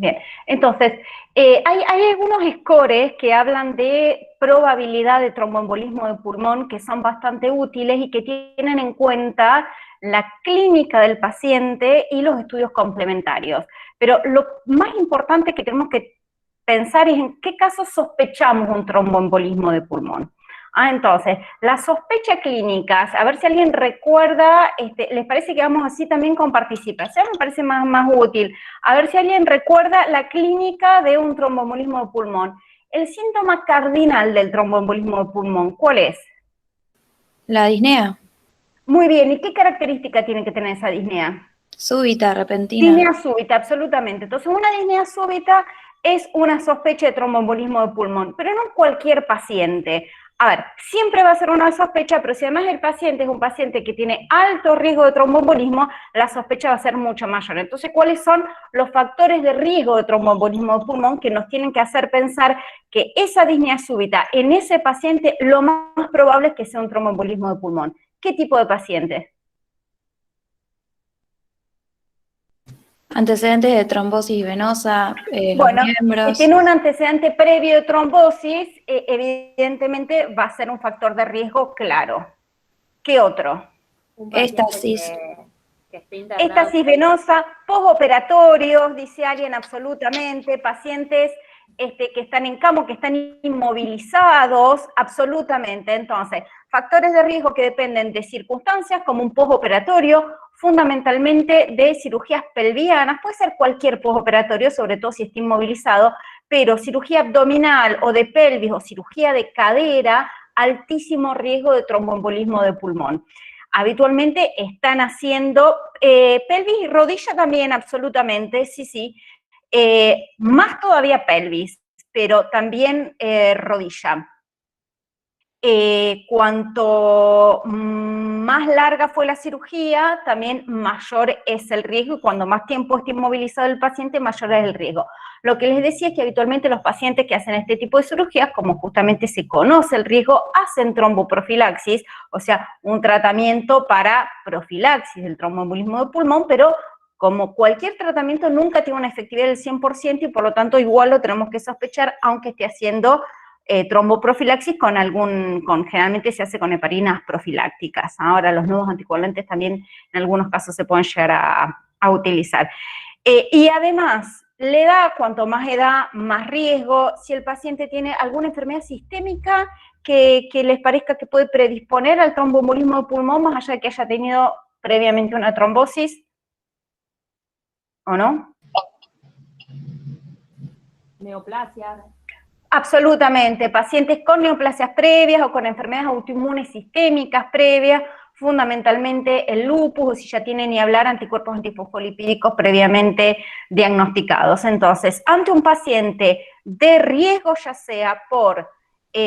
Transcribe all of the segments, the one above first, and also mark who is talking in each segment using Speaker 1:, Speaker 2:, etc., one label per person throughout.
Speaker 1: Bien, entonces, hay algunos scores que hablan de probabilidad de tromboembolismo de pulmón que son bastante útiles y que tienen en cuenta la clínica del paciente y los estudios complementarios. Pero lo más importante que tenemos que pensar es en qué casos sospechamos un tromboembolismo de pulmón. Entonces, la sospecha clínica, a ver si alguien recuerda, ¿les parece que vamos así también con participación? Me parece más útil. A ver si alguien recuerda la clínica de un tromboembolismo de pulmón. El síntoma cardinal del tromboembolismo de pulmón, ¿cuál es?
Speaker 2: La disnea.
Speaker 1: Muy bien, ¿y qué característica tiene que tener esa disnea?
Speaker 2: Súbita, repentina.
Speaker 1: Disnea súbita, absolutamente. Entonces, una disnea súbita es una sospecha de tromboembolismo de pulmón, pero no en cualquier paciente. A ver, siempre va a ser una sospecha, pero si además el paciente es un paciente que tiene alto riesgo de tromboembolismo, la sospecha va a ser mucho mayor. Entonces, ¿cuáles son los factores de riesgo de tromboembolismo de pulmón que nos tienen que hacer pensar que esa disnea súbita en ese paciente lo más probable es que sea un tromboembolismo de pulmón? ¿Qué tipo de paciente?
Speaker 2: Antecedentes de trombosis venosa, los
Speaker 1: Bueno, si
Speaker 2: miembros.
Speaker 1: tiene un antecedente previo de trombosis, evidentemente va a ser un factor de riesgo claro. ¿Qué otro?
Speaker 3: Un paciente
Speaker 2: Éstasis.
Speaker 3: que esté internado.
Speaker 1: Éstasis venosa, postoperatorios, dice alguien absolutamente, pacientes que están en cama, que están inmovilizados, absolutamente. Entonces, factores de riesgo que dependen de circunstancias como un postoperatorio, fundamentalmente de cirugías pelvianas, puede ser cualquier postoperatorio, sobre todo si está inmovilizado, pero cirugía abdominal o de pelvis o cirugía de cadera, altísimo riesgo de tromboembolismo de pulmón. Habitualmente están haciendo pelvis y rodilla también, absolutamente, sí. Más todavía pelvis, pero también rodilla. Cuanto más larga fue la cirugía, también mayor es el riesgo, y cuando más tiempo esté inmovilizado el paciente, mayor es el riesgo. Lo que les decía es que habitualmente los pacientes que hacen este tipo de cirugías, como justamente se conoce el riesgo, hacen tromboprofilaxis, o sea, un tratamiento para profilaxis del tromboembolismo de pulmón, pero como cualquier tratamiento nunca tiene una efectividad del 100% y por lo tanto igual lo tenemos que sospechar aunque esté haciendo tromboprofilaxis generalmente se hace con heparinas profilácticas. Ahora los nuevos anticoagulantes también en algunos casos se pueden llegar a utilizar. Y además, la edad, cuanto más edad, más riesgo. Si el paciente tiene alguna enfermedad sistémica que les parezca que puede predisponer al tromboembolismo de pulmón, más allá de que haya tenido previamente una trombosis, ¿o no?
Speaker 3: Neoplasia.
Speaker 1: Absolutamente, pacientes con neoplasias previas o con enfermedades autoinmunes sistémicas previas, fundamentalmente el lupus, o si ya tienen ni hablar anticuerpos antifosfolipídicos previamente diagnosticados. Entonces, ante un paciente de riesgo, ya sea por, si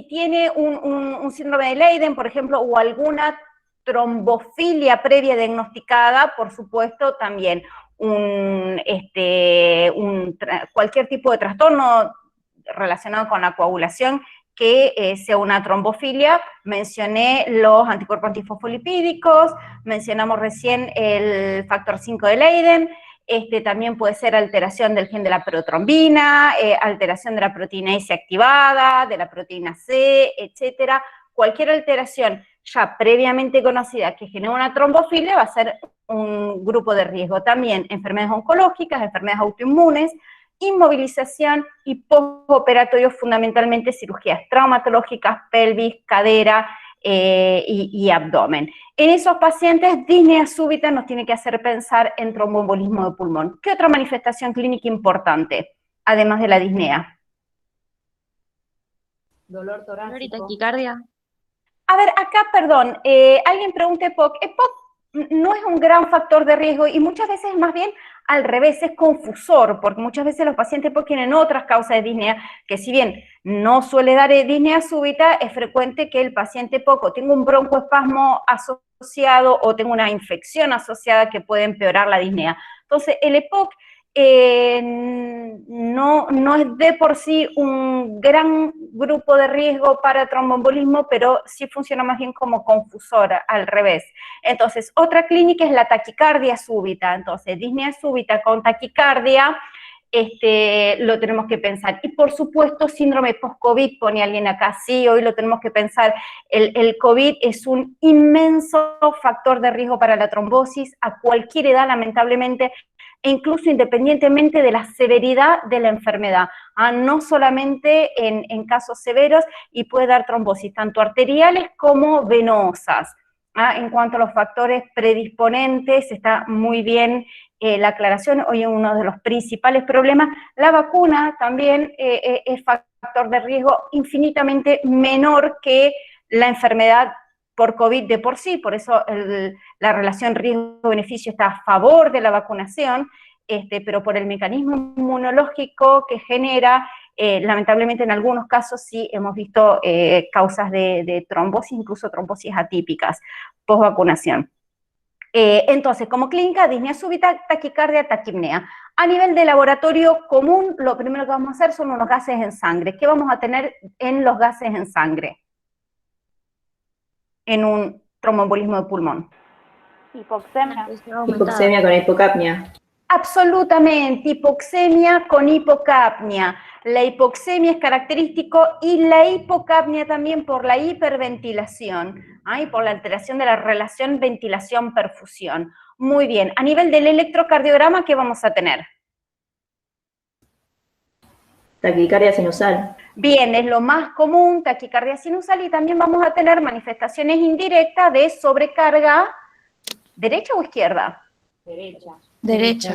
Speaker 1: tiene un síndrome de Leiden, por ejemplo, o alguna trombofilia previa diagnosticada, por supuesto, también cualquier tipo de trastorno relacionado con la coagulación que sea una trombofilia. Mencioné los anticuerpos antifosfolipídicos, mencionamos recién el factor 5 de Leiden, también puede ser alteración del gen de la protrombina, alteración de la proteína S activada, de la proteína C, etcétera. Cualquier alteración ya previamente conocida que genera una trombofilia va a ser un grupo de riesgo. También enfermedades oncológicas, enfermedades autoinmunes, inmovilización y postoperatorios, fundamentalmente cirugías traumatológicas, pelvis, cadera y abdomen. En esos pacientes, disnea súbita nos tiene que hacer pensar en tromboembolismo de pulmón. ¿Qué otra manifestación clínica importante, además de la disnea?
Speaker 3: Dolor
Speaker 2: Dolor y
Speaker 3: torácico.
Speaker 2: taquicardia.
Speaker 1: A ver, acá, perdón, alguien pregunta EPOC. EPOC no es un gran factor de riesgo y muchas veces más bien al revés, es confusor, porque muchas veces los pacientes EPOC tienen otras causas de disnea, que si bien no suele dar disnea súbita, es frecuente que el paciente EPOC o tenga un broncoespasmo asociado o tenga una infección asociada que puede empeorar la disnea. Entonces, el EPOC no es de por sí un gran grupo de riesgo para tromboembolismo, pero sí funciona más bien como confusora, al revés. Entonces, otra clínica es la taquicardia súbita. Entonces, disnea súbita con taquicardia, lo tenemos que pensar. Y por supuesto, síndrome post-COVID, pone alguien acá, sí, hoy lo tenemos que pensar. El COVID es un inmenso factor de riesgo para la trombosis a cualquier edad, lamentablemente, e incluso independientemente de la severidad de la enfermedad, no solamente en casos severos, y puede dar trombosis tanto arteriales como venosas. En cuanto a los factores predisponentes, está muy bien la aclaración. Hoy uno de los principales problemas, la vacuna también es factor de riesgo infinitamente menor que la enfermedad por COVID de por sí, por eso la relación riesgo-beneficio está a favor de la vacunación, pero por el mecanismo inmunológico que genera, lamentablemente en algunos casos sí hemos visto causas de trombosis, incluso trombosis atípicas, post-vacunación. Entonces, como clínica, disnea súbita, taquicardia, taquipnea. A nivel de laboratorio común, lo primero que vamos a hacer son unos gases en sangre. ¿Qué vamos a tener en los gases en sangre en un tromboembolismo de pulmón?
Speaker 3: Hipoxemia.
Speaker 4: Hipoxemia con hipocapnia.
Speaker 1: Absolutamente, hipoxemia con hipocapnia. La hipoxemia es característico y la hipocapnia también por la hiperventilación, y por la alteración de la relación ventilación-perfusión. Muy bien, a nivel del electrocardiograma, ¿qué vamos a tener?
Speaker 4: Taquicardia sinusal.
Speaker 1: Bien, es lo más común, taquicardia sinusal, y también vamos a tener manifestaciones indirectas de sobrecarga, ¿derecha o izquierda?
Speaker 3: Derecha.
Speaker 2: Derecha.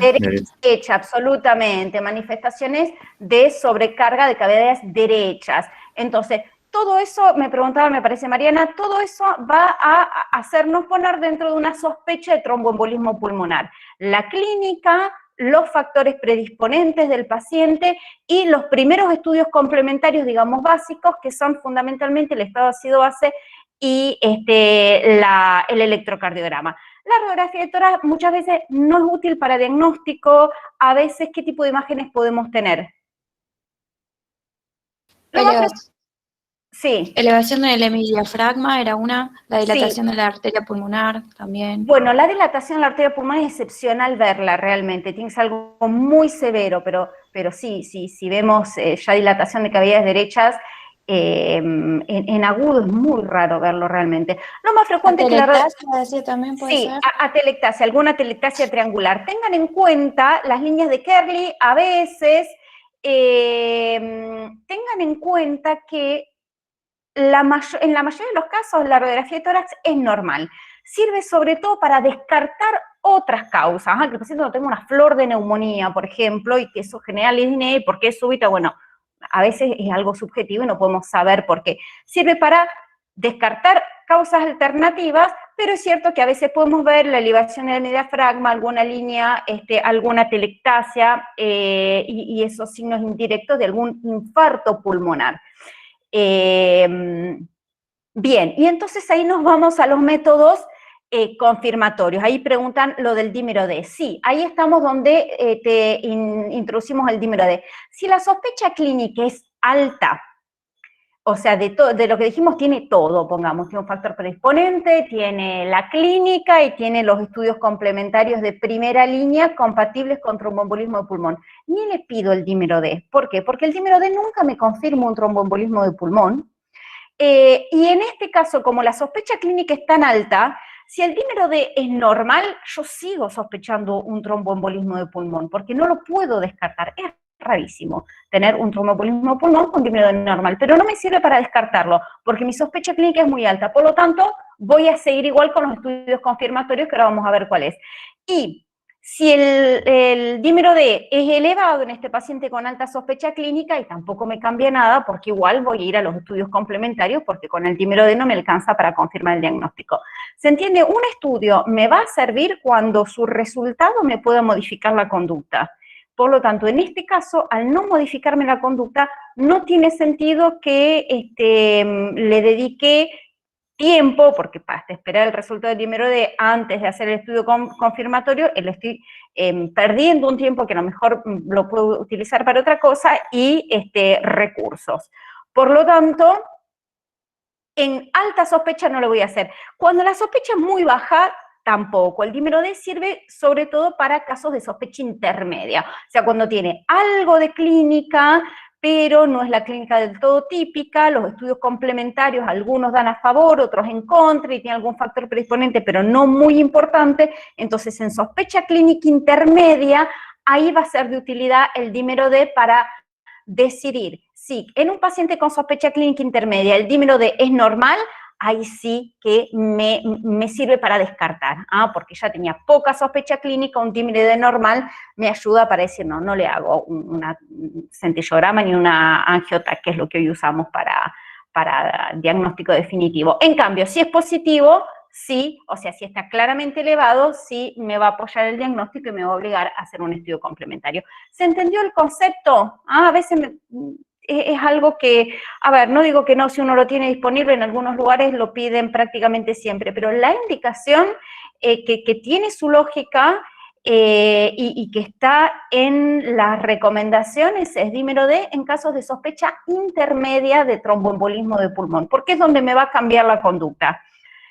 Speaker 1: Derecha, absolutamente, manifestaciones de sobrecarga de cavidades derechas. Entonces, todo eso, me preguntaba, me parece Mariana, todo eso va a hacernos poner dentro de una sospecha de tromboembolismo pulmonar. La clínica, los factores predisponentes del paciente y los primeros estudios complementarios, digamos, básicos, que son fundamentalmente el estado de ácido base y el electrocardiograma. La radiografía de tórax muchas veces no es útil para diagnóstico. A veces, ¿qué tipo de imágenes podemos tener? Sí.
Speaker 2: Elevación del hemidiafragma era una, la dilatación de la arteria pulmonar también.
Speaker 1: Bueno, la dilatación de la arteria pulmonar es excepcional verla realmente, tiene que ser algo muy severo, pero sí, vemos ya dilatación de cavidades derechas, en agudo es muy raro verlo realmente. Lo más frecuente es que
Speaker 2: atelectasia también puede ser.
Speaker 1: atelectasia, alguna atelectasia triangular. Tengan en cuenta las líneas de Kerley, a veces, tengan en cuenta que en la mayoría de los casos la radiografía de tórax es normal. Sirve sobre todo para descartar otras causas, que el paciente no tenga una flor de neumonía, por ejemplo, y que eso genera disnea, ¿y por qué es súbita? Bueno, a veces es algo subjetivo y no podemos saber por qué. Sirve para descartar causas alternativas, pero es cierto que a veces podemos ver la elevación del diafragma, alguna línea, alguna telectasia, y esos signos indirectos de algún infarto pulmonar. Bien, y entonces ahí nos vamos a los métodos confirmatorios. Ahí preguntan lo del dímero D. Sí, ahí estamos donde introducimos el dímero D. Si la sospecha clínica es alta, o sea, de lo que dijimos tiene todo, pongamos, tiene un factor predisponente, tiene la clínica y tiene los estudios complementarios de primera línea compatibles con tromboembolismo de pulmón. Ni le pido el dímero D. ¿Por qué? Porque el dímero D nunca me confirma un tromboembolismo de pulmón. Y en este caso, como la sospecha clínica es tan alta, si el dímero D es normal, yo sigo sospechando un tromboembolismo de pulmón, porque no lo puedo descartar. Es rarísimo tener un tromboembolismo de pulmón con dímero D normal, pero no me sirve para descartarlo, porque mi sospecha clínica es muy alta. Por lo tanto, voy a seguir igual con los estudios confirmatorios, que ahora vamos a ver cuál es. Y si el dímero D es elevado en este paciente con alta sospecha clínica, y tampoco me cambia nada, porque igual voy a ir a los estudios complementarios, porque con el dímero D no me alcanza para confirmar el diagnóstico. ¿Se entiende? Un estudio me va a servir cuando su resultado me pueda modificar la conducta. Por lo tanto, en este caso, al no modificarme la conducta, no tiene sentido que le dedique tiempo, porque para esperar el resultado del dímero D antes de hacer el estudio confirmatorio, le estoy perdiendo un tiempo que a lo mejor lo puedo utilizar para otra cosa y recursos. Por lo tanto, en alta sospecha no lo voy a hacer. Cuando la sospecha es muy baja, tampoco. El dímero D sirve sobre todo para casos de sospecha intermedia, o sea, cuando tiene algo de clínica, pero no es la clínica del todo típica, los estudios complementarios, algunos dan a favor, otros en contra, y tiene algún factor predisponente, pero no muy importante. Entonces, en sospecha clínica intermedia, ahí va a ser de utilidad el dímero D para decidir si en un paciente con sospecha clínica intermedia el dímero D es normal, ahí sí que me sirve para descartar, porque ya tenía poca sospecha clínica, un dímero D normal me ayuda para decir, no le hago un centellograma ni una angiotac, que es lo que hoy usamos para diagnóstico definitivo. En cambio, si es positivo, sí, o sea, si está claramente elevado, sí me va a apoyar el diagnóstico y me va a obligar a hacer un estudio complementario. ¿Se entendió el concepto? A veces es algo que, a ver, no digo que no, si uno lo tiene disponible, en algunos lugares lo piden prácticamente siempre, pero la indicación que tiene su lógica y que está en las recomendaciones es dímero D en casos de sospecha intermedia de tromboembolismo de pulmón, porque es donde me va a cambiar la conducta.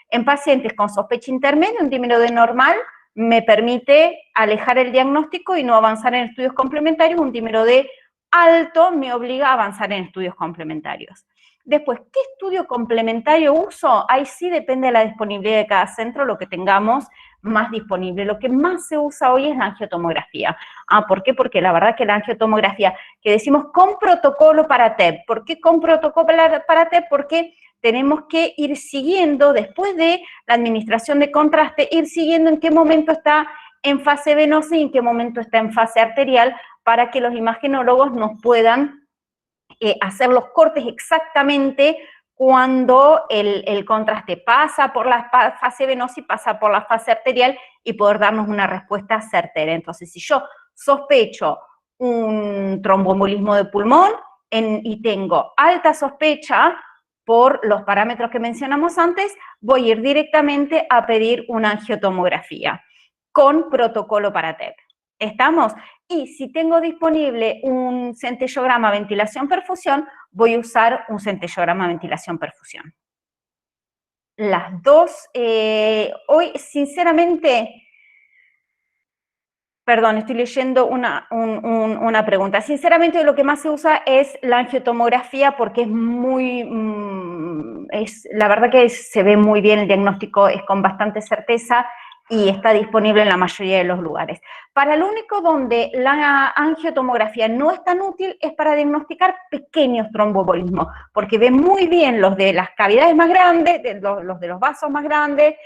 Speaker 1: En pacientes con sospecha intermedia, un dímero D normal me permite alejar el diagnóstico y no avanzar en estudios complementarios. Un dímero D alto me obliga a avanzar en estudios complementarios. Después, ¿qué estudio complementario uso? Ahí sí depende de la disponibilidad de cada centro, lo que tengamos más disponible. Lo que más se usa hoy es la angiotomografía. ¿Por qué? Porque la verdad que la angiotomografía, que decimos con protocolo para TEP. ¿Por qué con protocolo para TEP? Porque tenemos que ir siguiendo, después de la administración de contraste, ir siguiendo en qué momento está en fase venosa y en qué momento está en fase arterial, para que los imagenólogos nos puedan hacer los cortes exactamente cuando el contraste pasa por la fase venosa y pasa por la fase arterial y poder darnos una respuesta certera. Entonces, si yo sospecho un tromboembolismo de pulmón y tengo alta sospecha por los parámetros que mencionamos antes, voy a ir directamente a pedir una angiotomografía con protocolo para TEP. ¿Estamos? Y si tengo disponible un centellograma ventilación-perfusión, voy a usar un centellograma ventilación-perfusión. Las dos, hoy sinceramente, perdón, estoy leyendo una pregunta. Sinceramente, lo que más se usa es la angiotomografía porque es muy, la verdad que se ve muy bien, el diagnóstico es con bastante certeza y está disponible en la mayoría de los lugares. Para lo único donde la angiotomografía no es tan útil es para diagnosticar pequeños tromboembolismos, porque ve muy bien los de las cavidades más grandes, los de los vasos más grandes,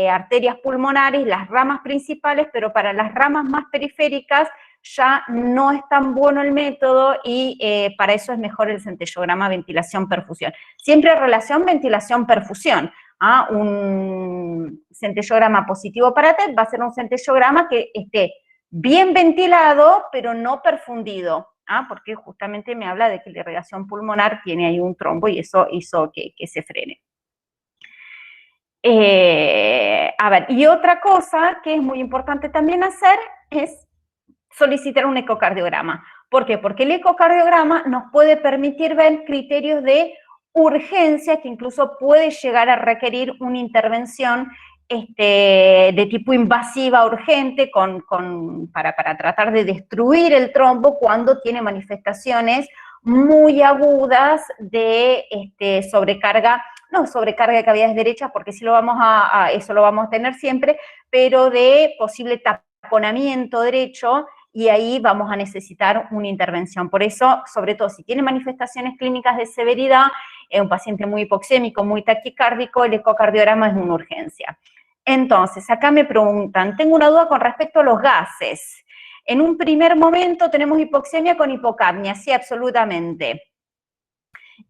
Speaker 1: arterias pulmonares, las ramas principales, pero para las ramas más periféricas ya no es tan bueno el método y para eso es mejor el centellograma ventilación-perfusión. Siempre relación ventilación-perfusión. Un centellograma positivo para TEP va a ser un centellograma que esté bien ventilado, pero no perfundido, porque justamente me habla de que la irrigación pulmonar tiene ahí un trombo y eso hizo que se frene. A ver, y otra cosa que es muy importante también hacer es solicitar un ecocardiograma. ¿Por qué? Porque el ecocardiograma nos puede permitir ver criterios de urgencia que incluso puede llegar a requerir una intervención de tipo invasiva urgente para tratar de destruir el trombo cuando tiene manifestaciones muy agudas de sobrecarga, no sobrecarga de cavidades derechas, porque sí eso lo vamos a tener siempre, pero de posible taponamiento derecho, y ahí vamos a necesitar una intervención. Por eso, sobre todo si tiene manifestaciones clínicas de severidad, un paciente muy hipoxémico, muy taquicárdico, el ecocardiograma es una urgencia. Entonces, acá me preguntan, tengo una duda con respecto a los gases. En un primer momento tenemos hipoxemia con hipocapnia, sí, absolutamente.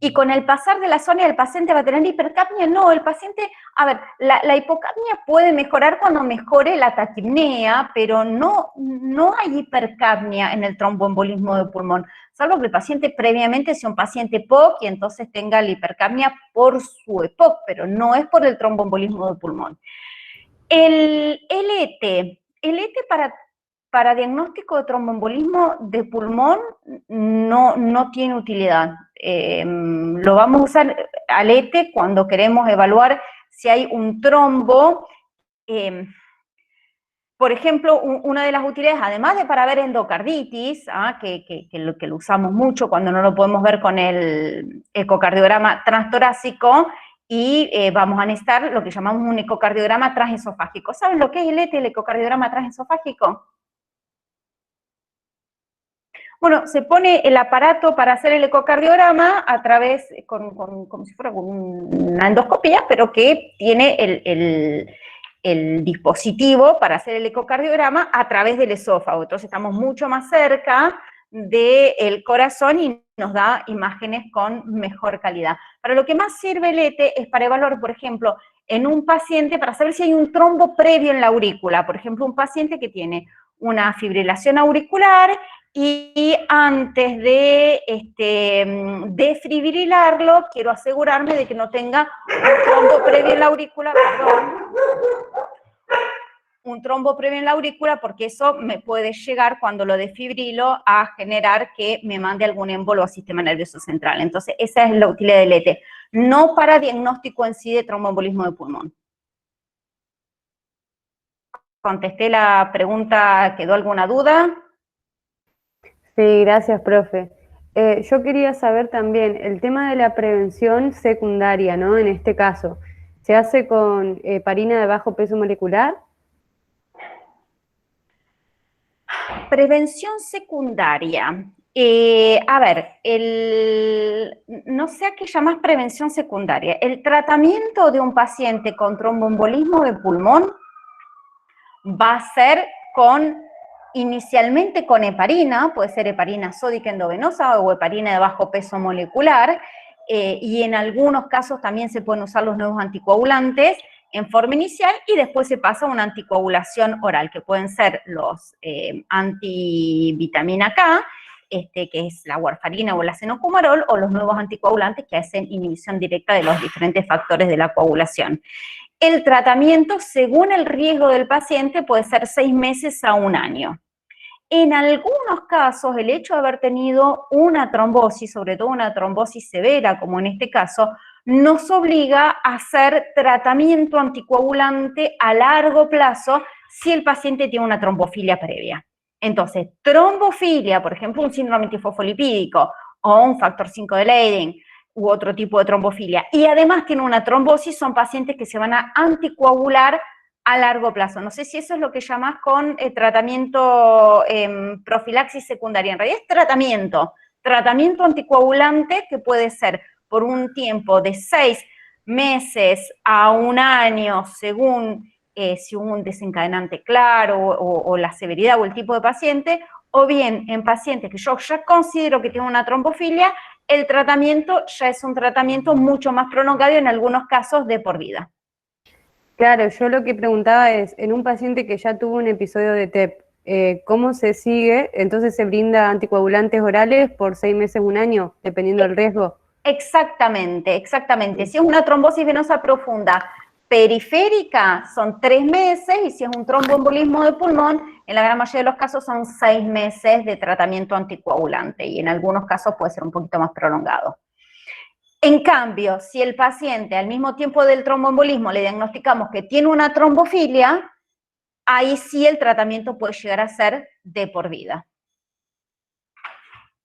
Speaker 1: Y con el pasar de las horas el paciente va a tener hipercapnia. No, el paciente, a ver, la hipocapnia puede mejorar cuando mejore la taquipnea, pero no hay hipercapnia en el tromboembolismo de pulmón, salvo que el paciente previamente sea un paciente POC y entonces tenga la hipercapnia por su EPOC, pero no es por el tromboembolismo de pulmón. El ET para diagnóstico de tromboembolismo de pulmón no tiene utilidad. Lo vamos a usar al ET cuando queremos evaluar si hay un trombo. Por ejemplo, una de las utilidades, además de para ver endocarditis, que lo usamos mucho cuando no lo podemos ver con el ecocardiograma transtorácico, y vamos a necesitar lo que llamamos un ecocardiograma transesofágico. ¿Saben lo que es el ET, el ecocardiograma transesofágico? Bueno, se pone el aparato para hacer el ecocardiograma a través, como si fuera una endoscopía, pero que tiene el dispositivo para hacer el ecocardiograma a través del esófago. Entonces estamos mucho más cerca del corazón y nos da imágenes con mejor calidad. Para lo que más sirve el ET es para evaluar, por ejemplo, en un paciente, para saber si hay un trombo previo en la aurícula. Por ejemplo, un paciente que tiene una fibrilación auricular y antes de desfibrilarlo, quiero asegurarme de que no tenga un trombo previo en la aurícula, un trombo previo en la aurícula, porque eso me puede llegar cuando lo desfibrilo a generar que me mande algún émbolo al sistema nervioso central. Entonces, esa es la utilidad del ET, no para diagnóstico en sí de tromboembolismo de pulmón. ¿Contesté la pregunta? ¿Quedó alguna duda?
Speaker 5: Sí, gracias, profe. Yo quería saber también el tema de la prevención secundaria, ¿no? En este caso, ¿se hace con heparina de bajo peso molecular?
Speaker 1: Prevención secundaria. A ver, no sé a qué llamas prevención secundaria. El tratamiento de un paciente con tromboembolismo de pulmón va a ser inicialmente con heparina, puede ser heparina sódica endovenosa o heparina de bajo peso molecular, y en algunos casos también se pueden usar los nuevos anticoagulantes en forma inicial y después se pasa a una anticoagulación oral, que pueden ser los antivitamina K, que es la warfarina o el acenocumarol, o los nuevos anticoagulantes que hacen inhibición directa de los diferentes factores de la coagulación. El tratamiento, según el riesgo del paciente, puede ser 6 meses a 1 año. En algunos casos, el hecho de haber tenido una trombosis, sobre todo una trombosis severa, como en este caso, nos obliga a hacer tratamiento anticoagulante a largo plazo si el paciente tiene una trombofilia previa. Entonces, trombofilia, por ejemplo, un síndrome antifosfolipídico o un factor 5 de Leydig, u otro tipo de trombofilia, y además tiene una trombosis, son pacientes que se van a anticoagular a largo plazo. No sé si eso es lo que llamás con tratamiento profilaxis secundaria. En realidad es tratamiento anticoagulante que puede ser por un tiempo de 6 meses a 1 año, según si hubo un desencadenante claro o la severidad o el tipo de paciente, o bien en pacientes que yo ya considero que tienen una trombofilia, el tratamiento ya es un tratamiento mucho más prolongado, en algunos casos de por vida.
Speaker 5: Claro, yo lo que preguntaba es, en un paciente que ya tuvo un episodio de TEP, ¿cómo se sigue? Entonces se brinda anticoagulantes orales por 6 meses, 1 año, dependiendo del riesgo.
Speaker 1: Exactamente, exactamente. Si es una trombosis venosa profunda periférica, son 3 meses, y si es un tromboembolismo de pulmón, en la gran mayoría de los casos son 6 meses de tratamiento anticoagulante, y en algunos casos puede ser un poquito más prolongado. En cambio, si el paciente al mismo tiempo del tromboembolismo le diagnosticamos que tiene una trombofilia, ahí sí el tratamiento puede llegar a ser de por vida,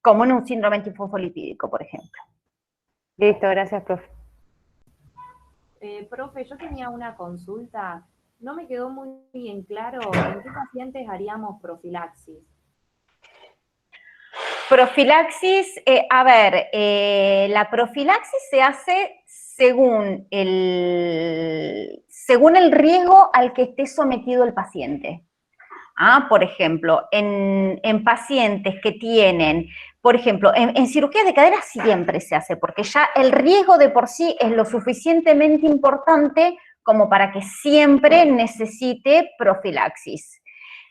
Speaker 1: como en un síndrome antifosfolipídico, por ejemplo.
Speaker 5: Listo, gracias, profe.
Speaker 6: Profe, yo tenía una consulta. No me quedó muy bien claro en qué pacientes haríamos profilaxis.
Speaker 1: Profilaxis, la profilaxis se hace según el riesgo al que esté sometido el paciente. Por ejemplo, en pacientes que tienen, por ejemplo, en cirugía de cadera siempre se hace, porque ya el riesgo de por sí es lo suficientemente importante como para que siempre necesite profilaxis.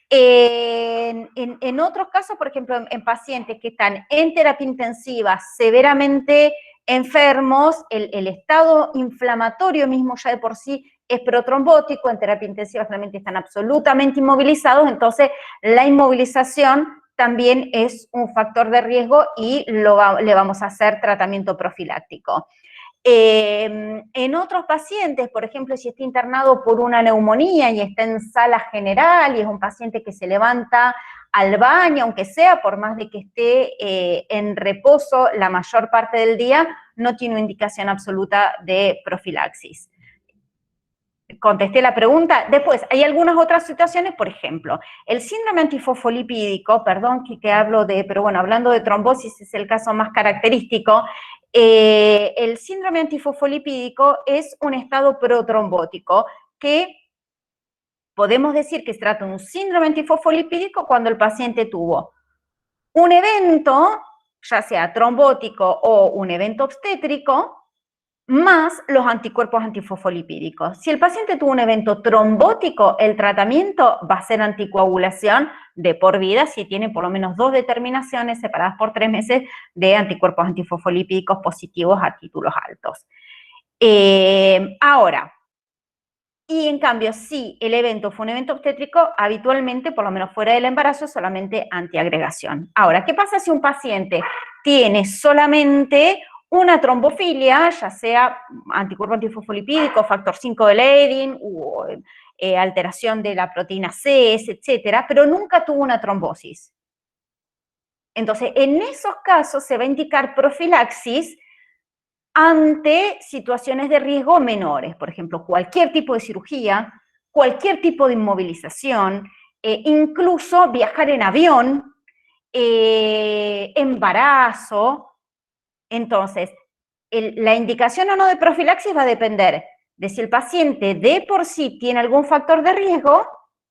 Speaker 1: En otros casos, por ejemplo, en pacientes que están en terapia intensiva severamente enfermos, el estado inflamatorio mismo ya de por sí es protrombótico, en terapia intensiva realmente están absolutamente inmovilizados, entonces la inmovilización también es un factor de riesgo y le vamos a hacer tratamiento profiláctico. En otros pacientes, por ejemplo, si está internado por una neumonía y está en sala general y es un paciente que se levanta al baño, aunque sea por más de que esté en reposo la mayor parte del día, no tiene una indicación absoluta de profilaxis. Contesté la pregunta. Después, hay algunas otras situaciones, por ejemplo, el síndrome antifosfolipídico, perdón que hablo de, pero bueno, hablando de trombosis es el caso más característico. El síndrome antifosfolipídico es un estado protrombótico que podemos decir que se trata de un síndrome antifosfolipídico cuando el paciente tuvo un evento, ya sea trombótico o un evento obstétrico, más los anticuerpos antifosfolipídicos. Si el paciente tuvo un evento trombótico, el tratamiento va a ser anticoagulación de por vida si tiene por lo menos 2 determinaciones separadas por 3 meses de anticuerpos antifosfolipídicos positivos a títulos altos. Ahora, y en cambio, si el evento fue un evento obstétrico, habitualmente, por lo menos fuera del embarazo, solamente antiagregación. Ahora, ¿qué pasa si un paciente tiene solamente una trombofilia, ya sea anticuerpo antifosfolipídico, factor 5 de Leydig, u alteración de la proteína C, etcétera, pero nunca tuvo una trombosis? Entonces, en esos casos se va a indicar profilaxis ante situaciones de riesgo menores, por ejemplo, cualquier tipo de cirugía, cualquier tipo de inmovilización, incluso viajar en avión, embarazo. Entonces, la indicación o no de profilaxis va a depender de si el paciente de por sí tiene algún factor de riesgo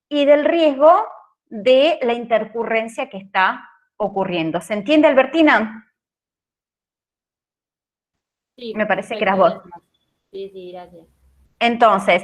Speaker 1: y del riesgo de la intercurrencia que está ocurriendo. ¿Se entiende, Albertina?
Speaker 3: Sí,
Speaker 1: Me parece que
Speaker 3: perfecto,
Speaker 1: eras vos.
Speaker 3: gracias. Sí, gracias.
Speaker 1: Entonces,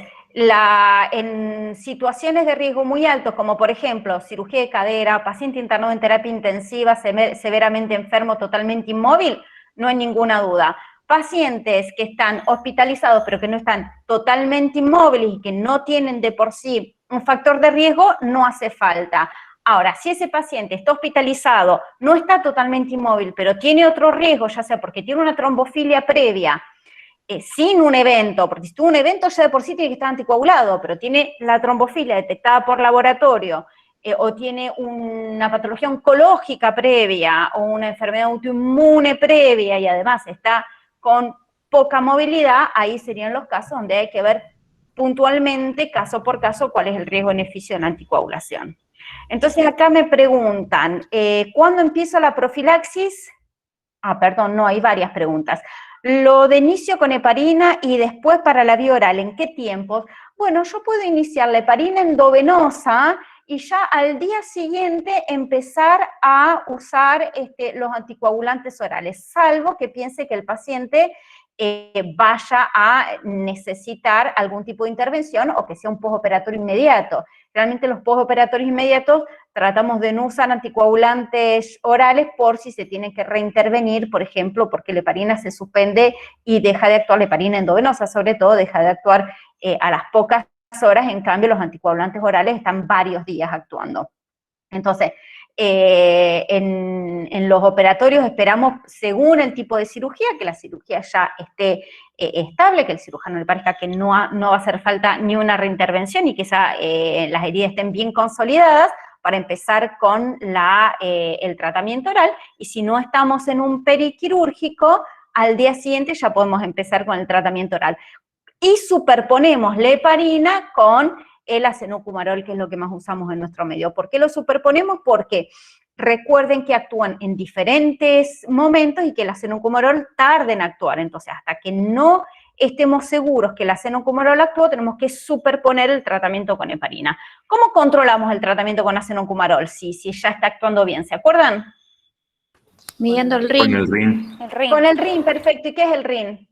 Speaker 1: en situaciones de riesgo muy altos, como por ejemplo cirugía de cadera, paciente internado en terapia intensiva, severamente enfermo, totalmente inmóvil, no hay ninguna duda. Pacientes que están hospitalizados pero que no están totalmente inmóviles y que no tienen de por sí un factor de riesgo, no hace falta. Ahora, si ese paciente está hospitalizado, no está totalmente inmóvil, pero tiene otro riesgo, ya sea porque tiene una trombofilia previa, sin un evento, porque si tuvo un evento ya de por sí tiene que estar anticoagulado, pero tiene la trombofilia detectada por laboratorio, o tiene una patología oncológica previa, o una enfermedad autoinmune previa, y además está con poca movilidad, ahí serían los casos donde hay que ver puntualmente, caso por caso, cuál es el riesgo-beneficio de la anticoagulación. Entonces acá me preguntan, ¿cuándo empieza la profilaxis? Perdón, no, hay varias preguntas. Lo de inicio con heparina y después para la vía oral, ¿en qué tiempos? Bueno, yo puedo iniciar la heparina endovenosa y ya al día siguiente empezar a usar los anticoagulantes orales, salvo que piense que el paciente vaya a necesitar algún tipo de intervención o que sea un postoperatorio inmediato. Realmente los postoperatorios inmediatos tratamos de no usar anticoagulantes orales por si se tiene que reintervenir, por ejemplo, porque la heparina se suspende y deja de actuar, la heparina endovenosa sobre todo, deja de actuar a las pocas horas, en cambio los anticoagulantes orales están varios días actuando. Entonces, en los operatorios esperamos, según el tipo de cirugía, que la cirugía ya esté estable, que el cirujano le parezca que no va a hacer falta ni una reintervención y que las heridas estén bien consolidadas para empezar con el tratamiento oral, y si no estamos en un periquirúrgico, al día siguiente ya podemos empezar con el tratamiento oral. Y superponemos la heparina con el acenocumarol, que es lo que más usamos en nuestro medio. ¿Por qué lo superponemos? Porque recuerden que actúan en diferentes momentos y que el acenocumarol tarda en actuar. Entonces, hasta que no estemos seguros que el acenocumarol actuó, tenemos que superponer el tratamiento con heparina. ¿Cómo controlamos el tratamiento con acenocumarol? Si ya está actuando bien, ¿se acuerdan?
Speaker 2: Midiendo el
Speaker 7: Con
Speaker 2: rin.
Speaker 7: el RIN.
Speaker 2: El rin.
Speaker 1: Con el RIN, perfecto. ¿Y qué es el RIN?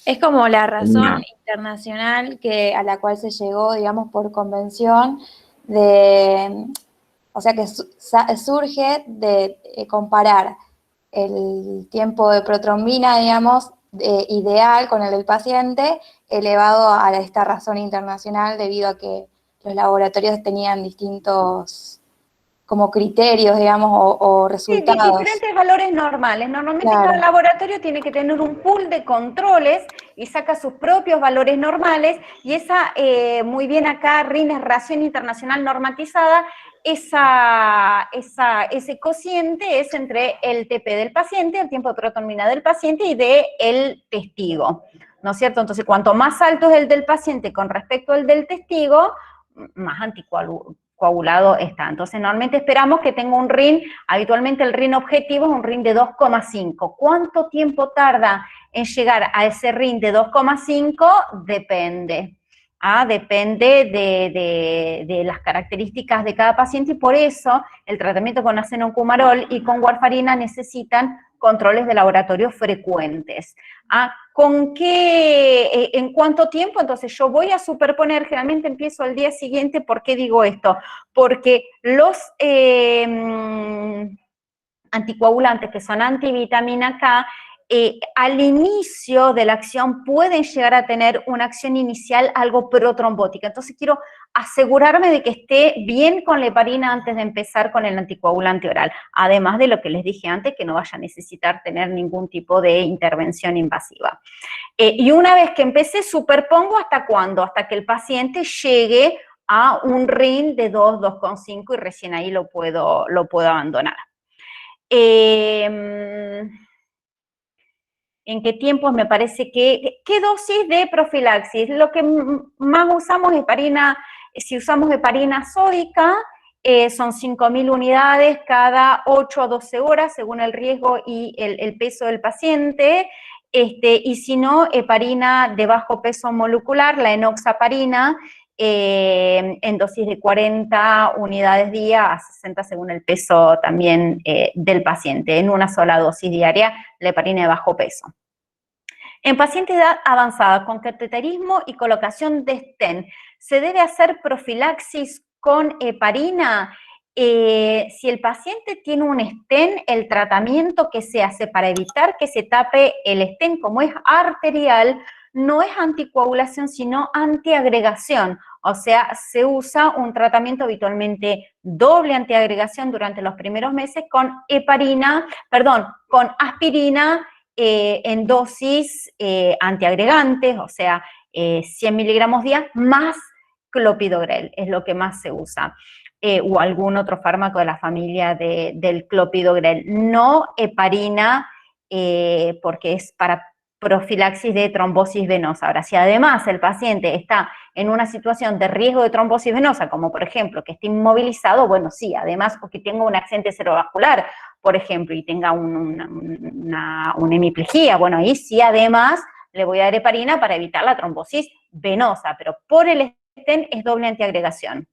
Speaker 2: Es como la razón
Speaker 7: Una.
Speaker 2: internacional a la cual se llegó, digamos, por convención, o sea que surge de comparar el tiempo de protrombina, digamos, ideal con el del paciente, elevado a esta razón internacional debido a que los laboratorios tenían distintos como criterios, digamos, o
Speaker 1: Sí,
Speaker 2: resultados.
Speaker 1: diferentes valores normales. Normalmente
Speaker 2: Claro.
Speaker 1: cada laboratorio tiene que tener un pool de controles y saca sus propios valores normales, y esa, muy bien acá, RIN es Ración Internacional Normatizada, ese cociente es entre el TP del paciente, el tiempo de protonina del paciente y del testigo, ¿no es cierto? Entonces, cuanto más alto es el del paciente con respecto al del testigo, más anticoagulado está. Entonces, normalmente esperamos que tenga un RIN, habitualmente el RIN objetivo es un RIN de 2,5. ¿Cuánto tiempo tarda en llegar a ese RIN de 2,5? Depende. Depende de las características de cada paciente, y por eso el tratamiento con acenocumarol y con warfarina necesitan controles de laboratorio frecuentes. ¿En cuánto tiempo? Entonces yo voy a superponer, generalmente empiezo al día siguiente. ¿Por qué digo esto? Porque los anticoagulantes que son antivitamina K, al inicio de la acción pueden llegar a tener una acción inicial algo protrombótica. Entonces quiero asegurarme de que esté bien con la heparina antes de empezar con el anticoagulante oral. Además de lo que les dije antes, que no vaya a necesitar tener ningún tipo de intervención invasiva. Y una vez que empecé, superpongo ¿hasta cuándo? Hasta que el paciente llegue a un RIN de 2, 2,5 y recién ahí lo puedo abandonar. ¿En qué tiempos me parece que? ¿Qué dosis de profilaxis? Lo que más usamos es heparina, si usamos heparina sódica, son 5.000 unidades cada 8 a 12 horas, según el riesgo y el peso del paciente. Y si no, heparina de bajo peso molecular, la enoxaparina, en dosis de 40 unidades día a 60 según el peso también del paciente, en una sola dosis diaria, la heparina de bajo peso. En paciente de edad avanzada con cateterismo y colocación de stent, ¿se debe hacer profilaxis con heparina? Si el paciente tiene un stent, el tratamiento que se hace para evitar que se tape el stent, como es arterial, no es anticoagulación, sino antiagregación. O sea, se usa un tratamiento habitualmente doble antiagregación durante los primeros meses con con aspirina en dosis antiagregantes, o sea, 100 miligramos día más clopidogrel, es lo que más se usa. O algún otro fármaco de la familia del clopidogrel. No heparina, porque es para profilaxis de trombosis venosa. Ahora, si además el paciente está en una situación de riesgo de trombosis venosa, como por ejemplo que esté inmovilizado, bueno, sí, además, o que tenga un accidente cerebrovascular, por ejemplo, y tenga una hemiplegia, bueno, ahí sí además le voy a dar heparina para evitar la trombosis venosa, pero por el stent es doble antiagregación.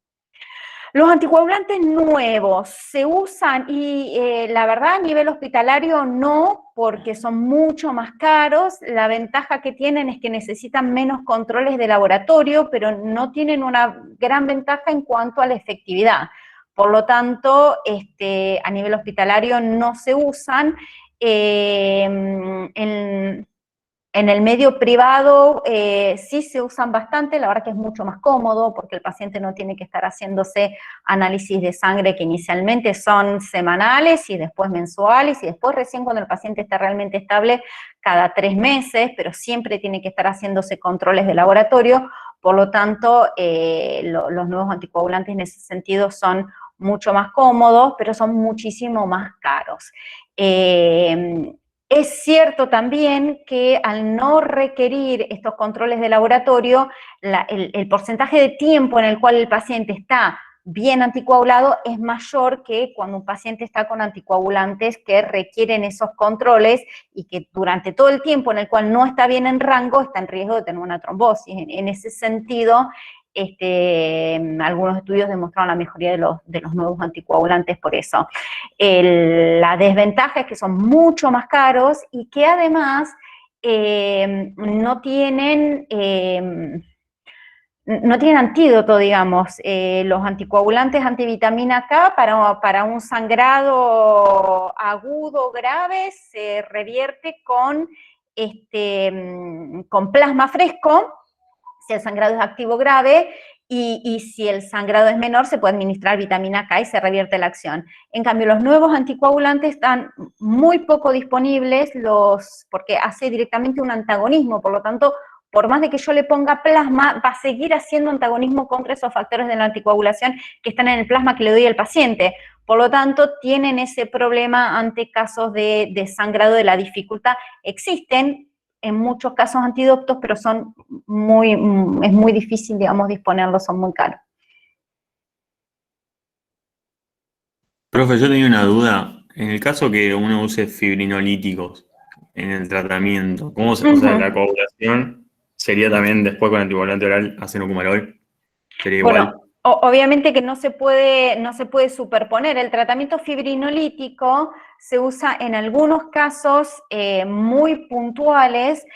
Speaker 1: Los anticoagulantes nuevos se usan y la verdad a nivel hospitalario no, porque son mucho más caros. La ventaja que tienen es que necesitan menos controles de laboratorio, pero no tienen una gran ventaja en cuanto a la efectividad. Por lo tanto, a nivel hospitalario no se usan. En el medio privado sí se usan bastante, la verdad que es mucho más cómodo porque el paciente no tiene que estar haciéndose análisis de sangre que inicialmente son semanales y después mensuales y después recién cuando el paciente está realmente estable cada 3 meses, pero siempre tiene que estar haciéndose controles de laboratorio. Por lo tanto, los nuevos anticoagulantes en ese sentido son mucho más cómodos, pero son muchísimo más caros. Es cierto también que al no requerir estos controles de laboratorio, el porcentaje de tiempo en el cual el paciente está bien anticoagulado es mayor que cuando un paciente está con anticoagulantes que requieren esos controles y que durante todo el tiempo en el cual no está bien en rango está en riesgo de tener una trombosis. En ese sentido, algunos estudios demostraron la mejoría de los nuevos anticoagulantes por eso. La desventaja es que son mucho más caros y que además no tienen antídoto, digamos. Los anticoagulantes antivitamina K para un sangrado agudo grave se revierte con plasma fresco, si el sangrado es activo grave, y si el sangrado es menor se puede administrar vitamina K y se revierte la acción. En cambio, los nuevos anticoagulantes están muy poco disponibles, porque hace directamente un antagonismo, por lo tanto, por más de que yo le ponga plasma, va a seguir haciendo antagonismo contra esos factores de la anticoagulación que están en el plasma que le doy al paciente. Por lo tanto, tienen ese problema ante casos de sangrado de la dificultad. Existen en muchos casos antídotos, pero es muy difícil, digamos, disponerlos, son muy caros.
Speaker 7: Profe, yo tenía una duda. En el caso que uno use fibrinolíticos en el tratamiento, ¿cómo se, o sea, la coagulación sería también después con anticoagulante oral acenocumarol? ¿Sería igual?
Speaker 1: Bueno, obviamente que no se puede superponer. El tratamiento fibrinolítico se usa en algunos casos muy puntuales,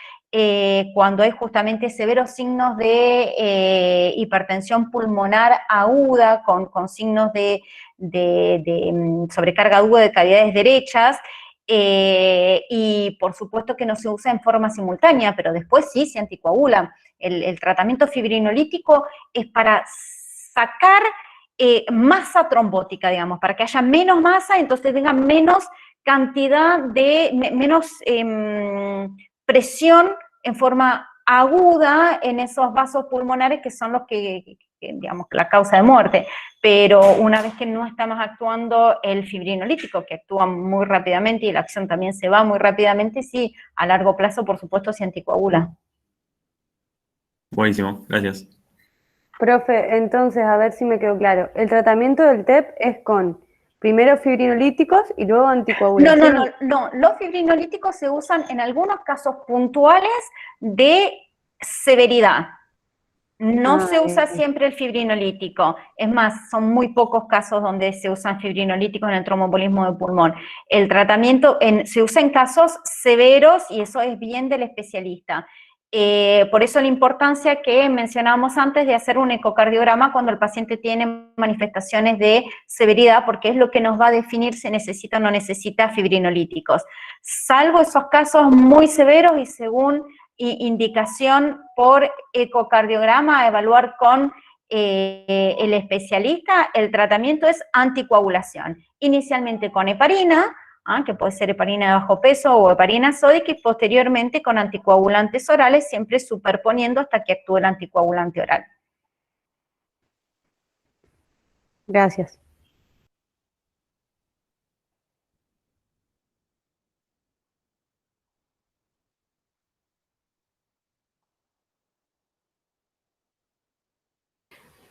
Speaker 1: cuando hay justamente severos signos de hipertensión pulmonar aguda, con signos de sobrecarga aguda de cavidades derechas, y por supuesto que no se usa en forma simultánea, pero después sí se anticoagula. El tratamiento fibrinolítico es para sacar masa trombótica, digamos, para que haya menos masa, entonces tenga menos cantidad menos presión en forma aguda en esos vasos pulmonares que son los que digamos, la causa de muerte. Pero una vez que no está más actuando el fibrinolítico, que actúa muy rápidamente y la acción también se va muy rápidamente, sí, a largo plazo, por supuesto, se anticoagula.
Speaker 7: Buenísimo, gracias.
Speaker 5: Profe, entonces, a ver si me quedó claro. El tratamiento del TEP es con primero fibrinolíticos y luego anticoagulación.
Speaker 1: No. Los fibrinolíticos se usan en algunos casos puntuales de severidad. No se usa siempre el fibrinolítico. Es más, son muy pocos casos donde se usan fibrinolíticos en el tromboembolismo de pulmón. El tratamiento se usa en casos severos y eso es bien del especialista. Por eso la importancia que mencionábamos antes de hacer un ecocardiograma cuando el paciente tiene manifestaciones de severidad, porque es lo que nos va a definir si necesita o no necesita fibrinolíticos. Salvo esos casos muy severos y según indicación por ecocardiograma a evaluar con el especialista, el tratamiento es anticoagulación. Inicialmente con heparina, que puede ser heparina de bajo peso o heparina sódica, y posteriormente con anticoagulantes orales, siempre superponiendo hasta que actúe el anticoagulante oral.
Speaker 5: Gracias.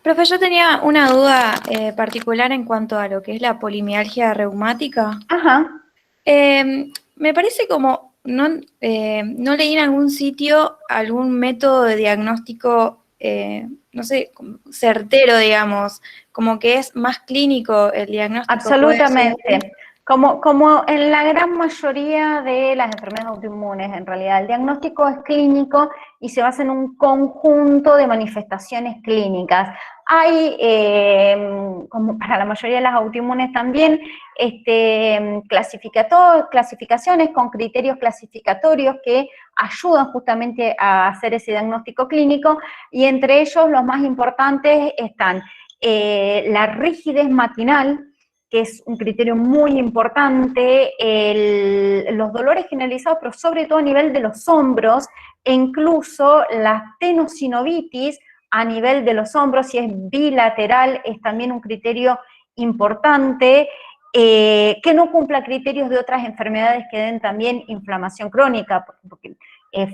Speaker 2: Profe, yo tenía una duda particular en cuanto a lo que es la polimialgia reumática.
Speaker 1: Ajá.
Speaker 2: Me parece como, no leí en algún sitio algún método de diagnóstico, no sé, certero, digamos, como que es más clínico el diagnóstico.
Speaker 1: Absolutamente. Como en la gran mayoría de las enfermedades autoinmunes, en realidad, el diagnóstico es clínico y se basa en un conjunto de manifestaciones clínicas. Hay, como para la mayoría de las autoinmunes también, clasificaciones con criterios clasificatorios que ayudan justamente a hacer ese diagnóstico clínico, y entre ellos los más importantes están la rigidez matinal, que es un criterio muy importante, los dolores generalizados, pero sobre todo a nivel de los hombros, e incluso la tenosinovitis a nivel de los hombros, si es bilateral, es también un criterio importante, que no cumpla criterios de otras enfermedades que den también inflamación crónica, porque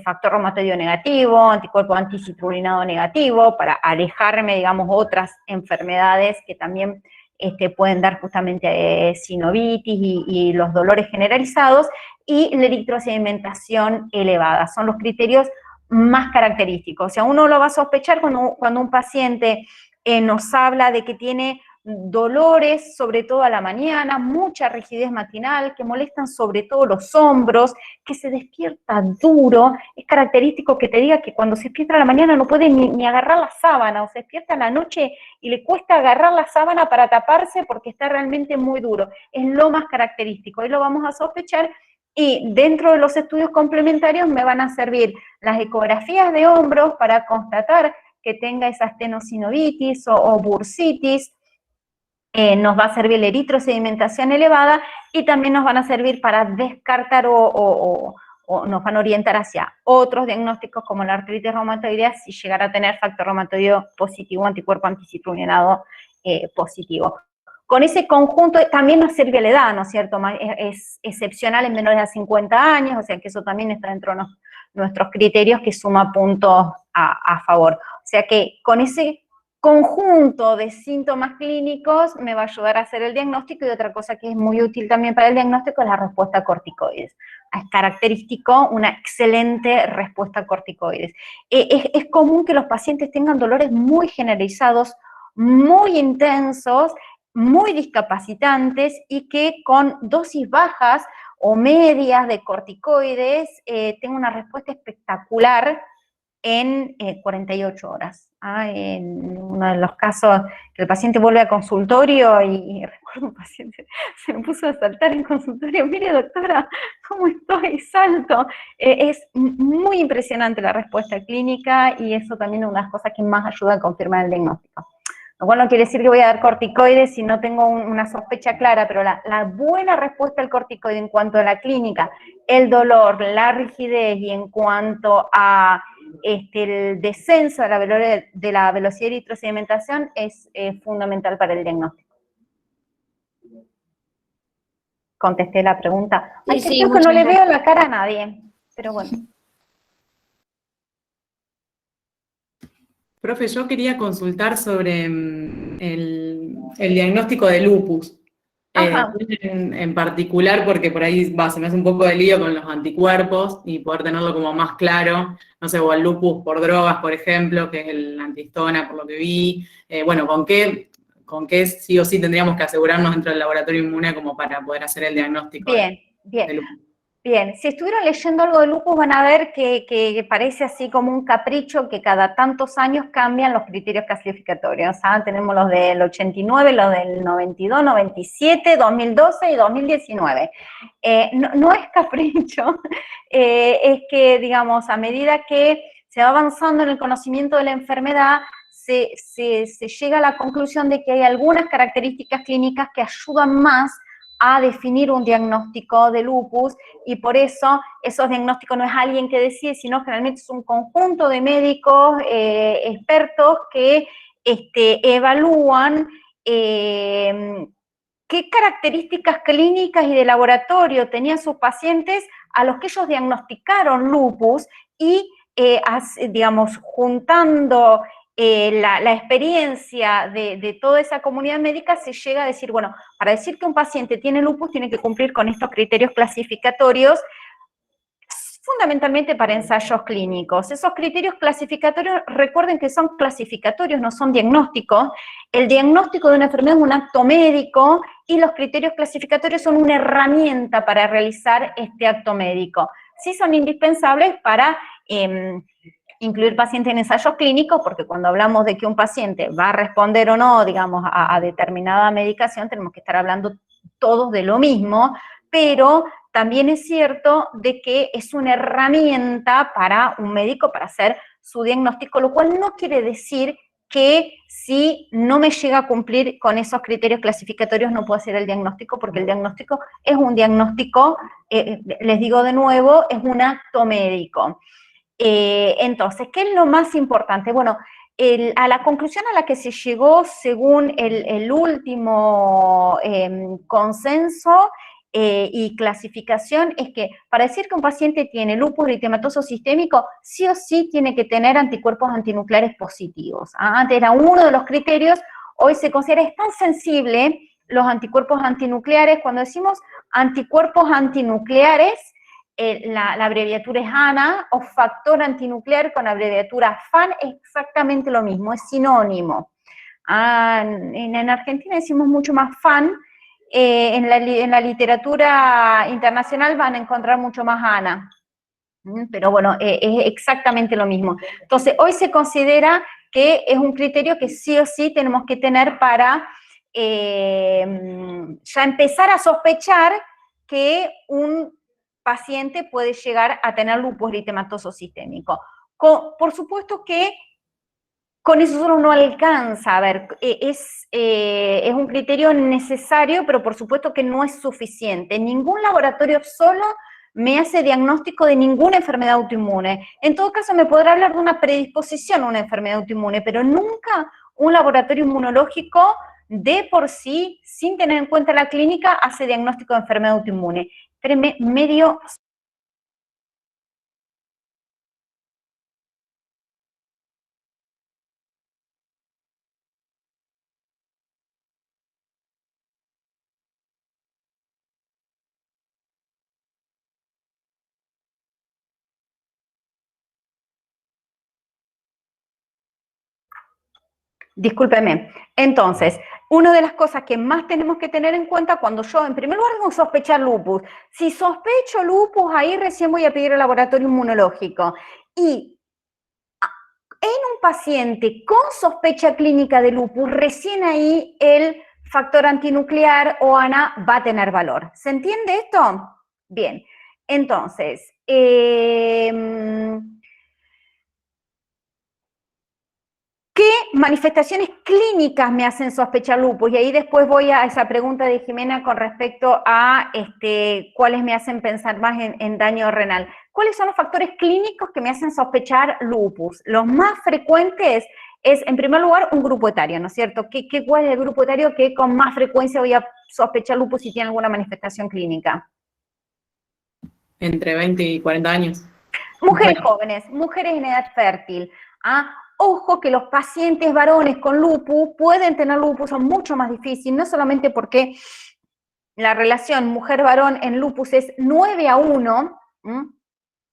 Speaker 1: factor reumatoideo negativo, anticuerpo anticitrulinado negativo, para alejarme, digamos, otras enfermedades que también pueden dar justamente sinovitis y los dolores generalizados, y la eritrosedimentación elevada. Son los criterios más característicos. O sea, uno lo va a sospechar cuando un paciente nos habla de que tiene dolores, sobre todo a la mañana, mucha rigidez matinal, que molestan sobre todo los hombros, que se despierta duro. Es característico que te diga que cuando se despierta a la mañana no puede ni agarrar la sábana, o se despierta a la noche y le cuesta agarrar la sábana para taparse porque está realmente muy duro. Es lo más característico, ahí lo vamos a sospechar. Y dentro de los estudios complementarios me van a servir las ecografías de hombros para constatar que tenga esa astenosinovitis o bursitis. Nos va a servir la eritrosedimentación elevada, y también nos van a servir para descartar o nos van a orientar hacia otros diagnósticos como la artritis reumatoidea, si llegara a tener factor reumatoideo positivo, anticuerpo anticitrulinado positivo. Con ese conjunto también nos sirve la edad, ¿no es cierto? Es excepcional en menores de 50 años, o sea que eso también está dentro de nuestros criterios, que suma puntos a favor. O sea que con ese conjunto de síntomas clínicos me va a ayudar a hacer el diagnóstico, y otra cosa que es muy útil también para el diagnóstico es la respuesta a corticoides. Es característico una excelente respuesta a corticoides. Es común que los pacientes tengan dolores muy generalizados, muy intensos, muy discapacitantes, y que con dosis bajas o medias de corticoides tengan una respuesta espectacular en 48 horas. En uno de los casos que el paciente vuelve a consultorio y recuerdo un paciente se me puso a saltar en consultorio: mire doctora, ¿cómo estoy? Salto. Es muy impresionante la respuesta clínica, y eso también es una de las cosas que más ayuda a confirmar el diagnóstico. Lo cual no quiere decir que voy a dar corticoides si no tengo una sospecha clara, pero la buena respuesta al corticoide en cuanto a la clínica, el dolor, la rigidez, y en cuanto a el descenso de la velocidad de eritrosedimentación es fundamental para el diagnóstico. Contesté la pregunta. Ay,
Speaker 3: Sí,
Speaker 1: creo que no le veo la cara a nadie, pero bueno.
Speaker 8: Profe, yo quería consultar sobre el diagnóstico de lupus. En particular, porque por ahí se me hace un poco de lío con los anticuerpos y poder tenerlo como más claro. No sé, o el lupus por drogas, por ejemplo, que es el antihistona, por lo que vi. Bueno, ¿con qué sí o sí tendríamos que asegurarnos dentro del laboratorio inmune como para poder hacer el diagnóstico?
Speaker 1: Bien.
Speaker 8: De lupus?
Speaker 1: Bien, si estuvieron leyendo algo de lupus van a ver que parece así como un capricho, que cada tantos años cambian los criterios clasificatorios. Tenemos los del 89, los del 92, 97, 2012 y 2019. No es capricho, es que, digamos, a medida que se va avanzando en el conocimiento de la enfermedad, se llega a la conclusión de que hay algunas características clínicas que ayudan más a definir un diagnóstico de lupus, y por eso esos diagnósticos no es alguien que decide, sino generalmente es un conjunto de médicos expertos que evalúan qué características clínicas y de laboratorio tenían sus pacientes a los que ellos diagnosticaron lupus, y digamos, juntando la experiencia de toda esa comunidad médica, se llega a decir, bueno, para decir que un paciente tiene lupus tiene que cumplir con estos criterios clasificatorios, fundamentalmente para ensayos clínicos. Esos criterios clasificatorios, recuerden que son clasificatorios, no son diagnósticos. El diagnóstico de una enfermedad es un acto médico, y los criterios clasificatorios son una herramienta para realizar este acto médico. Sí son indispensables para incluir pacientes en ensayos clínicos, porque cuando hablamos de que un paciente va a responder o no, digamos, a determinada medicación, tenemos que estar hablando todos de lo mismo, pero también es cierto de que es una herramienta para un médico para hacer su diagnóstico, lo cual no quiere decir que si no me llega a cumplir con esos criterios clasificatorios no puedo hacer el diagnóstico, porque el diagnóstico es un diagnóstico, les digo de nuevo, es un acto médico. Entonces, ¿qué es lo más importante? Bueno, a la conclusión a la que se llegó según el último consenso y clasificación es que para decir que un paciente tiene lupus eritematoso sistémico, sí o sí tiene que tener anticuerpos antinucleares positivos. Antes era uno de los criterios, hoy se considera, es tan sensible los anticuerpos antinucleares. Cuando decimos anticuerpos antinucleares, la abreviatura es ANA, o factor antinuclear con abreviatura FAN, es exactamente lo mismo, es sinónimo. En Argentina decimos mucho más FAN, en la literatura internacional van a encontrar mucho más ANA, pero bueno, es exactamente lo mismo. Entonces, hoy se considera que es un criterio que sí o sí tenemos que tener para ya empezar a sospechar que un paciente puede llegar a tener lupus eritematoso sistémico. Por supuesto que con eso solo no alcanza, a ver, es un criterio necesario, pero por supuesto que no es suficiente. Ningún laboratorio solo me hace diagnóstico de ninguna enfermedad autoinmune. En todo caso, me podrá hablar de una predisposición a una enfermedad autoinmune, pero nunca un laboratorio inmunológico de por sí, sin tener en cuenta la clínica, hace diagnóstico de enfermedad autoinmune. Espérenme, medio... Discúlpeme. Entonces, una de las cosas que más tenemos que tener en cuenta cuando yo, en primer lugar, voy a sospechar lupus. Si sospecho lupus, ahí recién voy a pedir el laboratorio inmunológico. Y en un paciente con sospecha clínica de lupus, recién ahí el factor antinuclear o ANA va a tener valor. ¿Se entiende esto? Bien. Entonces, ¿qué manifestaciones clínicas me hacen sospechar lupus? Y ahí después voy a esa pregunta de Jimena con respecto a cuáles me hacen pensar más en daño renal. ¿Cuáles son los factores clínicos que me hacen sospechar lupus? Los más frecuentes es, en primer lugar, un grupo etario, ¿no es cierto? ¿Cuál es el grupo etario que con más frecuencia voy a sospechar lupus si tiene alguna manifestación clínica?
Speaker 8: Entre 20 y 40 años.
Speaker 1: Mujeres jóvenes, mujeres en edad fértil. Ojo que los pacientes varones con lupus pueden tener lupus, son mucho más difíciles, no solamente porque la relación mujer-varón en lupus es 9-1,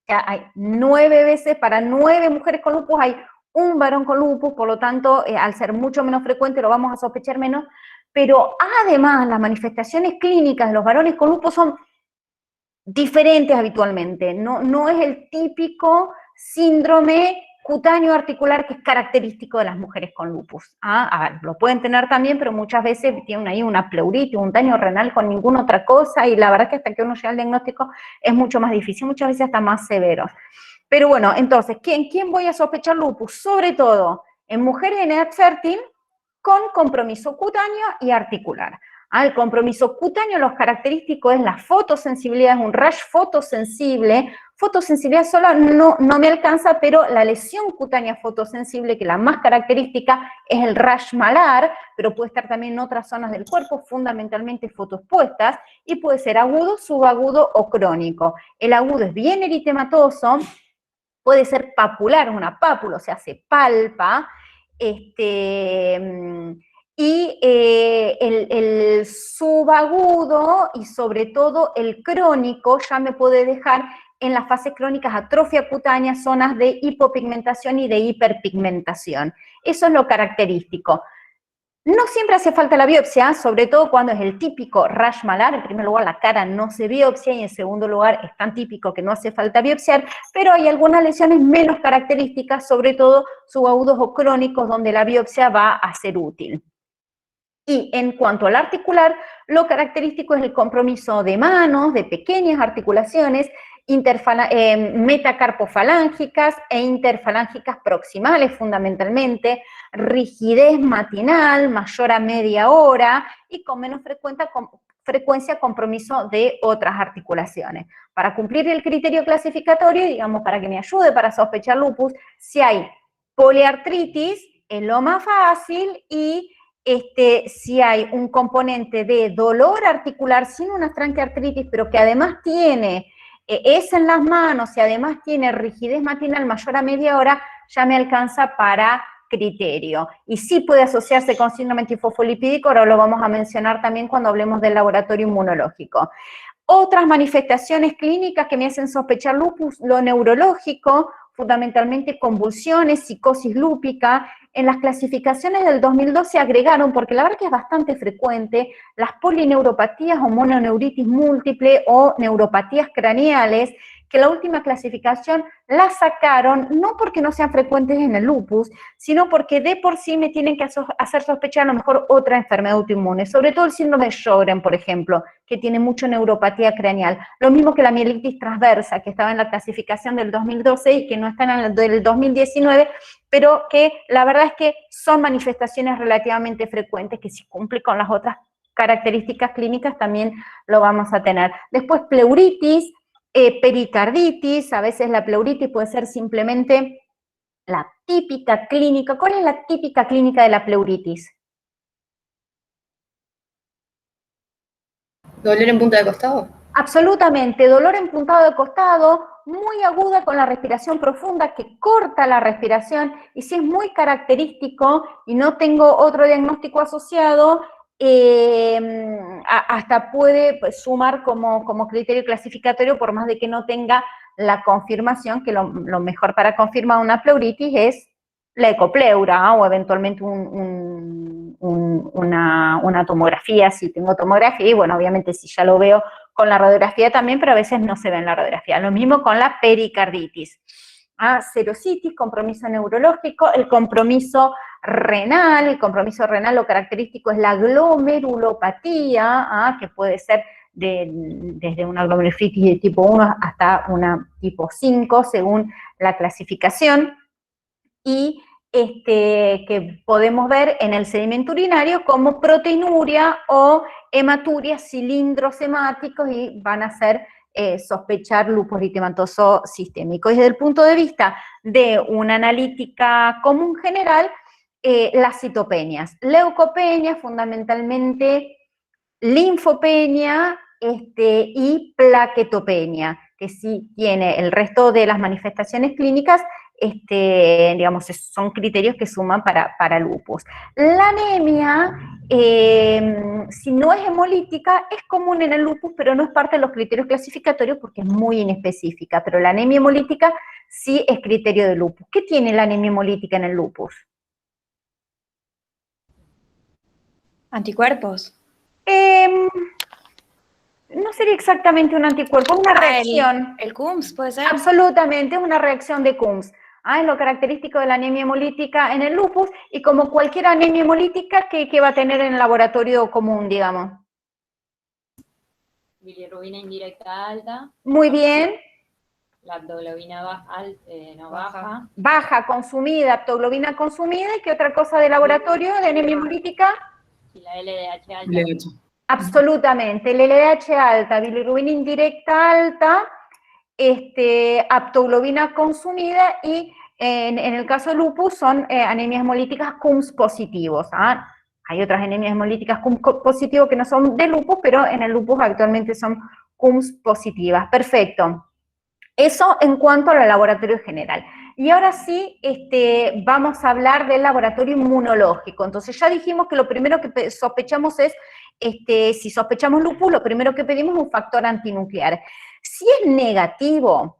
Speaker 1: hay 9 veces, para 9 mujeres con lupus hay un varón con lupus, por lo tanto, al ser mucho menos frecuente lo vamos a sospechar menos, pero además las manifestaciones clínicas de los varones con lupus son diferentes habitualmente, no es el típico síndrome cutáneo articular que es característico de las mujeres con lupus. Lo pueden tener también, pero muchas veces tienen ahí una pleuritis, un daño renal con ninguna otra cosa, y la verdad que hasta que uno llega al diagnóstico es mucho más difícil, muchas veces hasta más severo. Pero bueno, entonces, ¿en quién voy a sospechar lupus? Sobre todo en mujeres en edad fértil con compromiso cutáneo y articular. El compromiso cutáneo, los característicos es la fotosensibilidad, es un rash fotosensible. Fotosensibilidad sola no me alcanza, pero la lesión cutánea fotosensible, que la más característica es el rash malar, pero puede estar también en otras zonas del cuerpo, fundamentalmente fotoexpuestas, y puede ser agudo, subagudo o crónico. El agudo es bien eritematoso, puede ser papular, una pápula, o sea, se palpa, y el subagudo y sobre todo el crónico ya me puede dejar en las fases crónicas atrofia cutánea, zonas de hipopigmentación y de hiperpigmentación. Eso es lo característico. No siempre hace falta la biopsia, sobre todo cuando es el típico rash malar. En primer lugar, la cara no se biopsia, y en segundo lugar, es tan típico que no hace falta biopsiar, pero hay algunas lesiones menos características, sobre todo subagudos o crónicos, donde la biopsia va a ser útil. Y en cuanto al articular, lo característico es el compromiso de manos, de pequeñas articulaciones, metacarpofalángicas e interfalángicas proximales fundamentalmente, rigidez matinal mayor a media hora y con menos frecuencia compromiso de otras articulaciones. Para cumplir el criterio clasificatorio, digamos, para que me ayude para sospechar lupus, si hay poliartritis, es lo más fácil, y si hay un componente de dolor articular sin una tranquiartritis, pero que además tiene es en las manos y además tiene rigidez matinal mayor a media hora, ya me alcanza para criterio. Y sí puede asociarse con síndrome antifosfolipídico, ahora lo vamos a mencionar también cuando hablemos del laboratorio inmunológico. Otras manifestaciones clínicas que me hacen sospechar lupus, lo neurológico, fundamentalmente convulsiones, psicosis lúpica. En las clasificaciones del 2012 agregaron, porque la verdad que es bastante frecuente, las polineuropatías o mononeuritis múltiple o neuropatías craneales, que la última clasificación la sacaron, no porque no sean frecuentes en el lupus, sino porque de por sí me tienen que hacer sospechar a lo mejor otra enfermedad autoinmune, sobre todo el síndrome de Sjögren, por ejemplo, que tiene mucho neuropatía craneal. Lo mismo que la mielitis transversa, que estaba en la clasificación del 2012 y que no está en la del 2019, pero que la verdad es que son manifestaciones relativamente frecuentes, que si cumple con las otras características clínicas también lo vamos a tener. Después pleuritis, pericarditis, a veces la pleuritis puede ser simplemente la típica clínica. ¿Cuál es la típica clínica de la pleuritis?
Speaker 9: ¿Dolor en punta de costado?
Speaker 1: Absolutamente, dolor en puntado de costado, muy aguda con la respiración profunda, que corta la respiración, y si es muy característico y no tengo otro diagnóstico asociado, hasta puede sumar como criterio clasificatorio, por más de que no tenga la confirmación, que lo mejor para confirmar una pleuritis es la ecopleura, o eventualmente una tomografía, si tengo tomografía, y bueno, obviamente si ya lo veo con la radiografía también, pero a veces no se ve en la radiografía. Lo mismo con la pericarditis. Serositis, compromiso neurológico, el compromiso renal lo característico es la glomerulopatía, que puede ser desde una glomerulofritis de tipo 1 hasta una tipo 5, según la clasificación, y que podemos ver en el sedimento urinario como proteinuria o hematuria, cilindros hemáticos, y van a hacer sospechar lupus eritematoso sistémico. Y desde el punto de vista de una analítica común general, las citopenias, leucopenia, fundamentalmente linfopenia y plaquetopenia, que sí tiene el resto de las manifestaciones clínicas, digamos, son criterios que suman para lupus. La anemia, si no es hemolítica, es común en el lupus, pero no es parte de los criterios clasificatorios porque es muy inespecífica, pero la anemia hemolítica sí es criterio de lupus. ¿Qué tiene la anemia hemolítica en el lupus?
Speaker 2: ¿Anticuerpos?
Speaker 1: No sería exactamente un anticuerpo, es una reacción.
Speaker 2: ¿El CUMS puede ser?
Speaker 1: Absolutamente, es una reacción de CUMS. Es lo característico de la anemia hemolítica en el lupus, y como cualquier anemia hemolítica, ¿qué va a tener en el laboratorio común, digamos?
Speaker 3: Bilirrubina indirecta alta.
Speaker 1: Muy bien.
Speaker 3: La aptoglobina no baja.
Speaker 1: Baja, consumida, aptoglobina consumida, ¿y qué otra cosa de laboratorio de anemia hemolítica?
Speaker 3: Y la LDH alta.
Speaker 8: LDH.
Speaker 1: Absolutamente, el LDH alta, bilirrubina indirecta alta, aptoglobina consumida, y en el caso de lupus son anemias hemolíticas CUMS positivos. Hay otras anemias hemolíticas CUMS positivos que no son de lupus, pero en el lupus actualmente son CUMS positivas. Perfecto. Eso en cuanto al laboratorio general. Y ahora sí, vamos a hablar del laboratorio inmunológico. Entonces ya dijimos que lo primero que sospechamos es, si sospechamos lupus, lo primero que pedimos es un factor antinuclear. Si es negativo,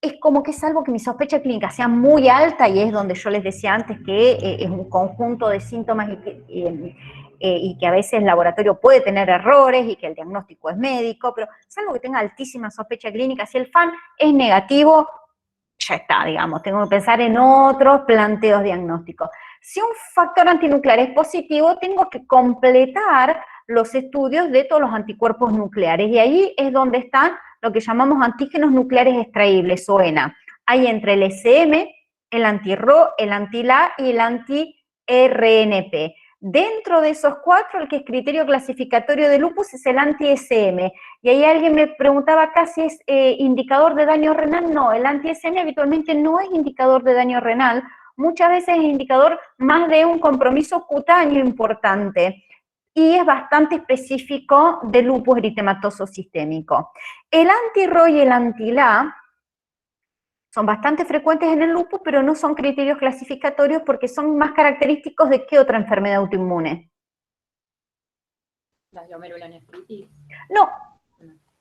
Speaker 1: es como que salvo que mi sospecha clínica sea muy alta, y es donde yo les decía antes que es un conjunto de síntomas y que a veces el laboratorio puede tener errores y que el diagnóstico es médico, pero salvo que tenga altísima sospecha clínica, si el FAN es negativo, ya está, digamos, tengo que pensar en otros planteos diagnósticos. Si un factor antinuclear es positivo, tengo que completar los estudios de todos los anticuerpos nucleares, y ahí es donde están lo que llamamos antígenos nucleares extraíbles, o ENA. Hay entre el SM, el anti-RO, el anti-LA y el anti-RNP. Dentro de esos cuatro, el que es criterio clasificatorio de lupus es el anti-SM. Y ahí alguien me preguntaba acá si es indicador de daño renal. No, el anti-SM habitualmente no es indicador de daño renal, muchas veces es indicador más de un compromiso cutáneo importante y es bastante específico de lupus eritematoso sistémico. El anti-RO y el anti-LA son bastante frecuentes en el lupus, pero no son criterios clasificatorios porque son más característicos de qué otra enfermedad autoinmune.
Speaker 3: ¿La glomerulonefritis?
Speaker 1: No.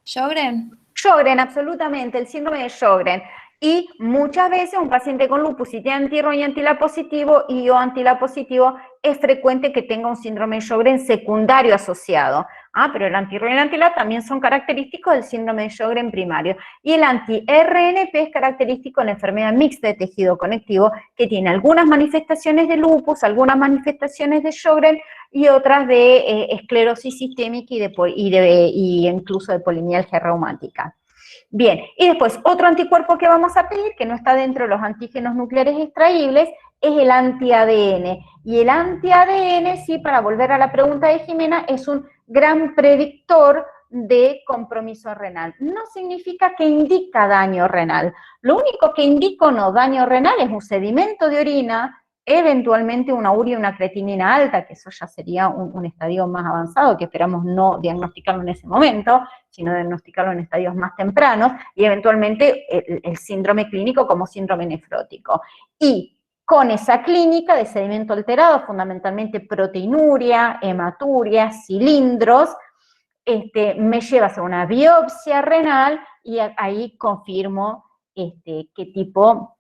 Speaker 2: ¿Sjögren?
Speaker 1: Sjögren, absolutamente, el síndrome de Sjögren. Y muchas veces un paciente con lupus, si tiene anti-RO y anti-LA positivo y o anti-LA positivo, es frecuente que tenga un síndrome de Sjögren secundario asociado. Pero el anti-RO y el anti-LA también son característicos del síndrome de Sjögren primario. Y el anti-RNP es característico de la enfermedad mixta de tejido conectivo, que tiene algunas manifestaciones de lupus, algunas manifestaciones de Sjögren y otras de esclerosis sistémica y incluso de polimialgia reumática. Bien, y después otro anticuerpo que vamos a pedir, que no está dentro de los antígenos nucleares extraíbles, es el anti-ADN. Y el anti-ADN, sí, para volver a la pregunta de Jimena, es un gran predictor de compromiso renal. No significa que indica daño renal. Lo único que indica o no daño renal es un sedimento de orina, eventualmente una urea y una creatinina alta, que eso ya sería un estadio más avanzado, que esperamos no diagnosticarlo en ese momento, sino diagnosticarlo en estadios más tempranos, y eventualmente el síndrome clínico como síndrome nefrótico. Y con esa clínica de sedimento alterado, fundamentalmente proteinuria, hematuria, cilindros, me lleva a hacer una biopsia renal y ahí confirmo qué tipo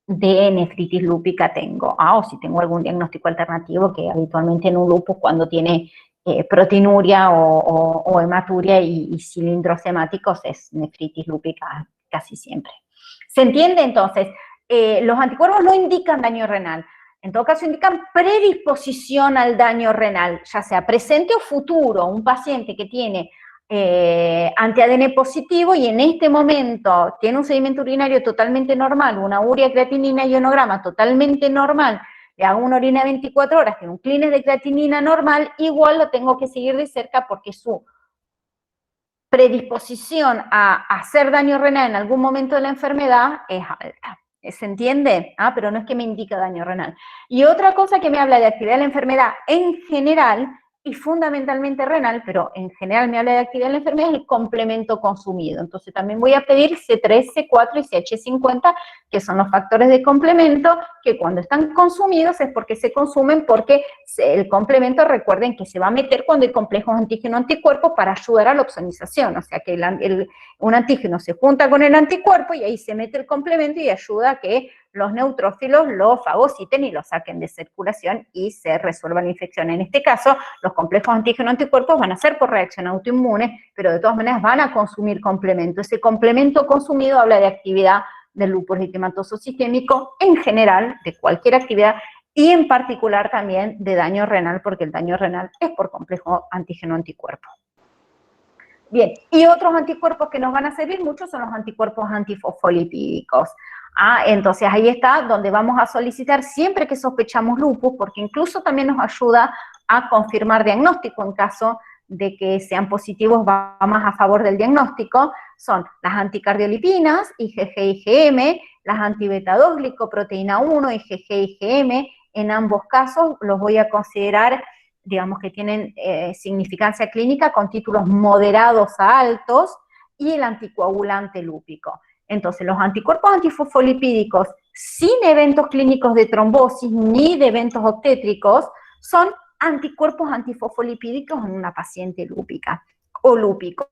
Speaker 1: de nefritis lúpica tengo, o si tengo algún diagnóstico alternativo, que habitualmente en un lupus cuando tiene proteinuria o hematuria y cilindros hemáticos es nefritis lúpica casi siempre. ¿Se entiende entonces? Los anticuerpos no indican daño renal, en todo caso indican predisposición al daño renal, ya sea presente o futuro. Un paciente que tiene anti-ADN positivo y en este momento tiene un sedimento urinario totalmente normal, una urea, creatinina y ionograma totalmente normal, le hago una orina de 24 horas, tiene un clínico de creatinina normal, igual lo tengo que seguir de cerca porque su predisposición a hacer daño renal en algún momento de la enfermedad es alta. ¿Se entiende? Pero no es que me indica daño renal. Y otra cosa que me habla de actividad de la enfermedad en general y fundamentalmente renal, pero en general me habla de actividad de la enfermedad, es el complemento consumido. Entonces también voy a pedir C3, C4 y CH50, que son los factores de complemento, que cuando están consumidos es porque se consumen, porque el complemento, recuerden que se va a meter cuando hay complejos antígeno-anticuerpo para ayudar a la opsonización, o sea que un antígeno se junta con el anticuerpo y ahí se mete el complemento y ayuda a que los neutrófilos lo fagociten y lo saquen de circulación y se resuelva la infección. En este caso, los complejos antígeno-anticuerpos van a ser por reacción autoinmune, pero de todas maneras van a consumir complemento. Ese complemento consumido habla de actividad del lupus eritematoso sistémico en general, de cualquier actividad, y en particular también de daño renal, porque el daño renal es por complejo antígeno-anticuerpo. Bien, y otros anticuerpos que nos van a servir mucho son los anticuerpos antifosfolipídicos. Entonces ahí está donde vamos a solicitar siempre que sospechamos lupus, porque incluso también nos ayuda a confirmar diagnóstico en caso de que sean positivos, va más a favor del diagnóstico. Son las anticardiolipinas, IgG y IgM, las anti-beta-2 glicoproteína 1, IgG y IgM. En ambos casos los voy a considerar, digamos que tienen significancia clínica con títulos moderados a altos, y el anticoagulante lúpico. Entonces, los anticuerpos antifosfolipídicos sin eventos clínicos de trombosis ni de eventos obstétricos son anticuerpos antifosfolipídicos en una paciente lúpica o lúpico.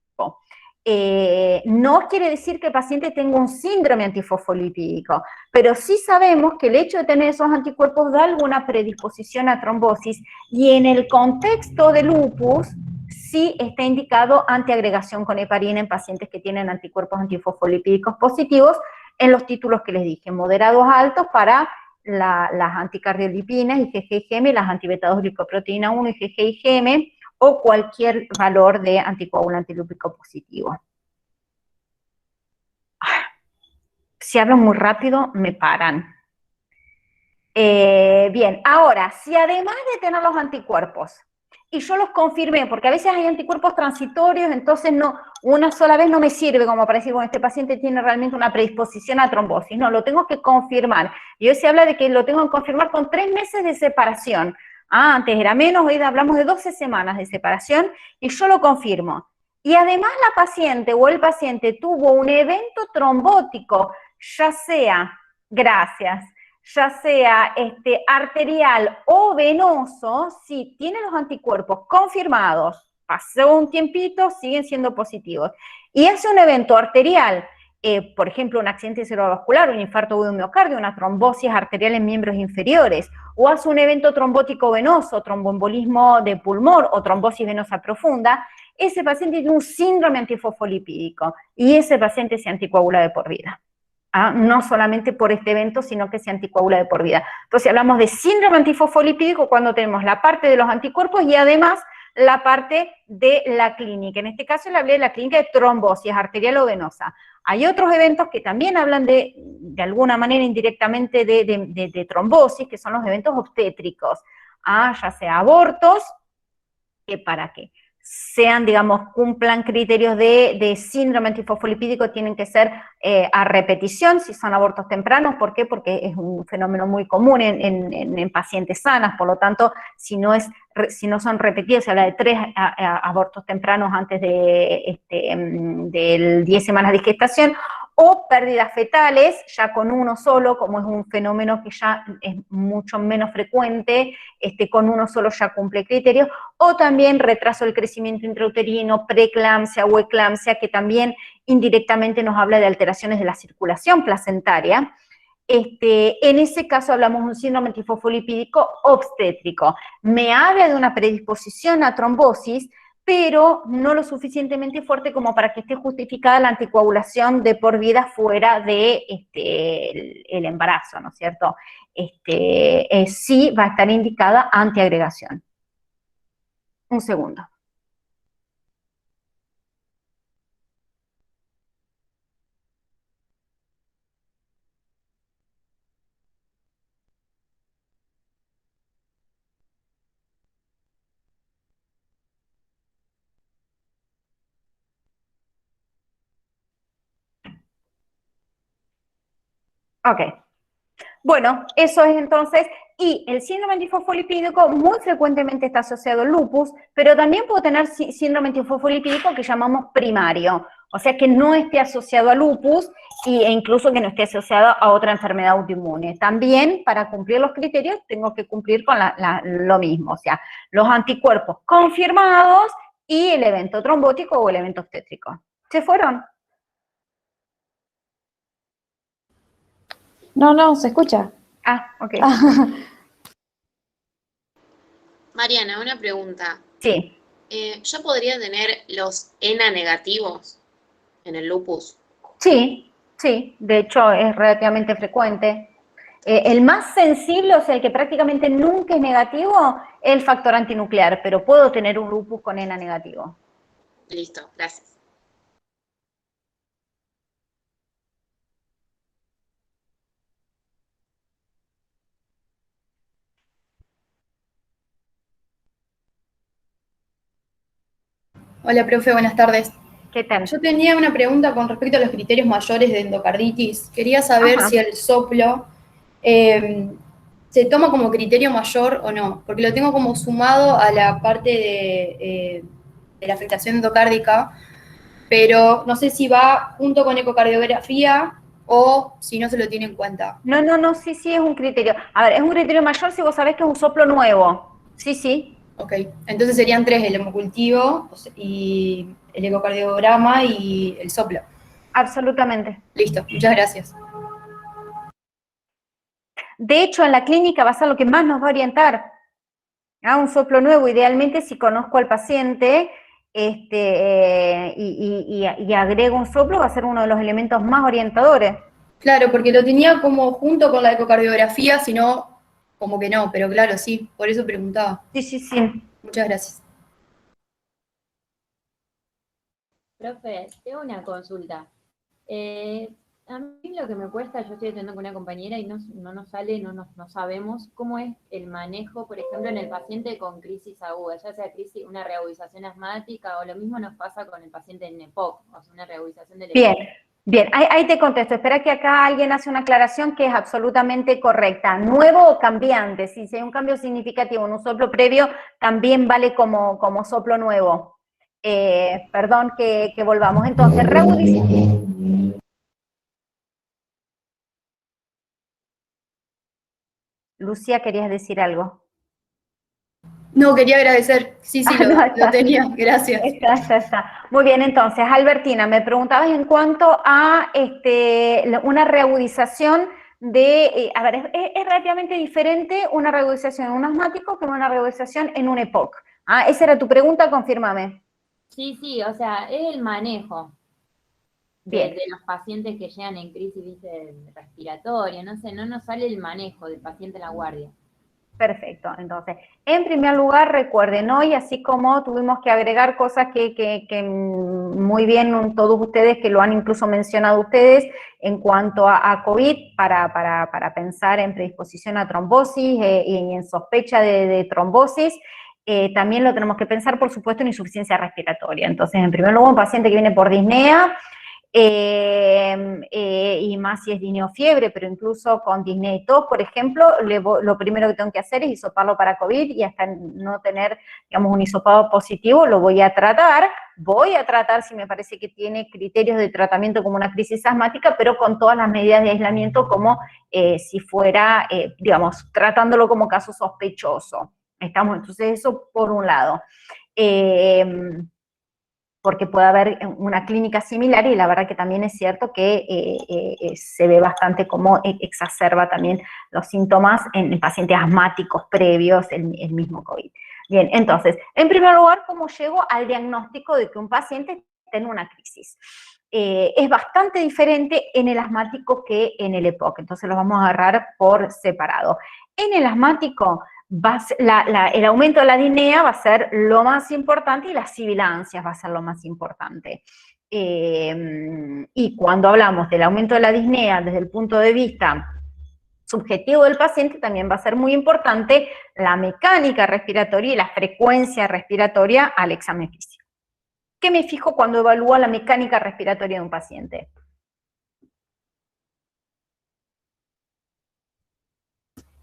Speaker 1: No quiere decir que el paciente tenga un síndrome antifosfolipídico, pero sí sabemos que el hecho de tener esos anticuerpos da alguna predisposición a trombosis, y en el contexto de lupus sí está indicado antiagregación con heparina en pacientes que tienen anticuerpos antifosfolipídicos positivos, en los títulos que les dije, moderados a altos para las anticardiolipinas, IgG, IgM, las anti-beta-2 glicoproteína 1, IgG, IgM, o cualquier valor de anticoagulante lúpico positivo. Si hablo muy rápido, me paran. Bien, ahora, si además de tener los anticuerpos, y yo los confirmé, porque a veces hay anticuerpos transitorios, entonces no, una sola vez no me sirve como para decir, bueno, este paciente tiene realmente una predisposición a trombosis, no, lo tengo que confirmar. Y hoy se habla de que lo tengo que confirmar con 3 meses de separación. Antes era menos, hoy hablamos de 12 semanas de separación, y yo lo confirmo. Y además la paciente o el paciente tuvo un evento trombótico, ya sea, gracias, ya sea arterial o venoso, si tiene los anticuerpos confirmados, pasó un tiempito, siguen siendo positivos. Y hace un evento arterial, por ejemplo, un accidente cerebrovascular, un infarto agudo de miocardio, una trombosis arterial en miembros inferiores, o hace un evento trombótico venoso, tromboembolismo de pulmón o trombosis venosa profunda, ese paciente tiene un síndrome antifosfolipídico y ese paciente se anticoagula de por vida. No solamente por este evento, sino que se anticoagula de por vida. Entonces hablamos de síndrome antifosfolipídico cuando tenemos la parte de los anticuerpos y además la parte de la clínica. En este caso le hablé de la clínica de trombosis arterial o venosa. Hay otros eventos que también hablan de alguna manera indirectamente de trombosis, que son los eventos obstétricos, ya sea abortos, que para qué sean, digamos, cumplan criterios de síndrome antifosfolipídico, tienen que ser a repetición, si son abortos tempranos. ¿Por qué? Porque es un fenómeno muy común en pacientes sanas, por lo tanto, si no son repetidos, se habla de 3 abortos tempranos antes de 10 semanas de gestación, o pérdidas fetales, ya con uno solo, como es un fenómeno que ya es mucho menos frecuente, con uno solo ya cumple criterios, o también retraso del crecimiento intrauterino, preeclampsia o eclampsia, que también indirectamente nos habla de alteraciones de la circulación placentaria. En ese caso hablamos de un síndrome antifosfolipídico obstétrico. Me habla de una predisposición a trombosis, pero no lo suficientemente fuerte como para que esté justificada la anticoagulación de por vida fuera de el embarazo, ¿no es cierto? Sí va a estar indicada antiagregación. Un segundo. Ok. Bueno, eso es entonces, y el síndrome antifosfolipídico muy frecuentemente está asociado al lupus, pero también puedo tener síndrome antifosfolipídico que llamamos primario, o sea que no esté asociado a lupus e incluso que no esté asociado a otra enfermedad autoinmune. También para cumplir los criterios tengo que cumplir con lo mismo, o sea, los anticuerpos confirmados y el evento trombótico o el evento obstétrico. ¿Se fueron?
Speaker 2: No, se escucha.
Speaker 1: Ok.
Speaker 9: Mariana, una pregunta.
Speaker 1: Sí.
Speaker 9: ¿Yo podría tener los ENA negativos en el lupus?
Speaker 1: Sí, de hecho es relativamente frecuente. El más sensible, o sea, el que prácticamente nunca es negativo, es el factor antinuclear, pero puedo tener un lupus con ENA negativo.
Speaker 9: Listo, gracias.
Speaker 10: Hola, profe, buenas tardes.
Speaker 1: ¿Qué tal?
Speaker 10: Yo tenía una pregunta con respecto a los criterios mayores de endocarditis. Quería saber si el soplo se toma como criterio mayor o no, porque lo tengo como sumado a la parte de la afectación endocárdica, pero no sé si va junto con ecocardiografía o si no se lo tiene en cuenta.
Speaker 1: No, sí, es un criterio. A ver, es un criterio mayor si vos sabés que es un soplo nuevo. Sí.
Speaker 10: Ok, entonces serían 3, el hemocultivo y el ecocardiograma y el soplo.
Speaker 1: Absolutamente.
Speaker 10: Listo, muchas gracias.
Speaker 1: De hecho, en la clínica va a ser lo que más nos va a orientar. Un soplo nuevo, idealmente si conozco al paciente y agrego un soplo, va a ser uno de los elementos más orientadores.
Speaker 10: Claro, porque lo tenía como junto con la ecocardiografía, sino como que no, pero claro, sí, por eso preguntaba.
Speaker 1: Sí.
Speaker 10: Muchas gracias.
Speaker 3: Profe, tengo una consulta. A mí lo que me cuesta, yo estoy atendiendo con una compañera y no nos sale, no sabemos cómo es el manejo, por ejemplo, en el paciente con crisis aguda, ya sea crisis, una reagudización asmática o lo mismo nos pasa con el paciente en EPOC, o sea, una reagudización del EPOC.
Speaker 1: Bien, ahí te contesto. Espera que acá alguien hace una aclaración que es absolutamente correcta. ¿Nuevo o cambiante? Si hay un cambio significativo en un soplo previo, también vale como soplo nuevo. Perdón que volvamos. Entonces, reagudización. Lucia, ¿querías decir algo?
Speaker 10: No, quería agradecer. Sí, lo tenía. Gracias.
Speaker 1: Está. Muy bien, entonces, Albertina, me preguntabas en cuanto a una reagudización de, a ver, es relativamente diferente una reagudización en un asmático que una reagudización en un EPOC. Esa era tu pregunta, confírmame.
Speaker 3: Sí, o sea, es el manejo de los pacientes que llegan en crisis, ¿viste? Respiratoria, no sé, no nos sale el manejo del paciente en la guardia.
Speaker 1: Perfecto, entonces, en primer lugar, recuerden, hoy, así como tuvimos que agregar cosas que muy bien todos ustedes, que lo han incluso mencionado ustedes, en cuanto a COVID, para pensar en predisposición a trombosis y en sospecha de trombosis, también lo tenemos que pensar, por supuesto, en insuficiencia respiratoria. Entonces, en primer lugar, un paciente que viene por disnea, y más si es disnea o fiebre, pero incluso con disnea y tos, por ejemplo, lo primero que tengo que hacer es hisoparlo para COVID y hasta no tener, digamos, un hisopado positivo, lo voy a tratar si me parece que tiene criterios de tratamiento como una crisis asmática, pero con todas las medidas de aislamiento como si fuera, digamos, tratándolo como caso sospechoso. Entonces eso por un lado. Porque puede haber una clínica similar y la verdad que también es cierto que se ve bastante cómo exacerba también los síntomas en pacientes asmáticos previos, el mismo COVID. Bien, entonces, en primer lugar, ¿cómo llego al diagnóstico de que un paciente tiene una crisis? Es bastante diferente en el asmático que en el EPOC, entonces los vamos a agarrar por separado. En el asmático, el aumento de la disnea va a ser lo más importante y las sibilancias va a ser lo más importante. Y cuando hablamos del aumento de la disnea desde el punto de vista subjetivo del paciente, también va a ser muy importante la mecánica respiratoria y la frecuencia respiratoria al examen físico. ¿Qué me fijo cuando evalúo la mecánica respiratoria de un paciente?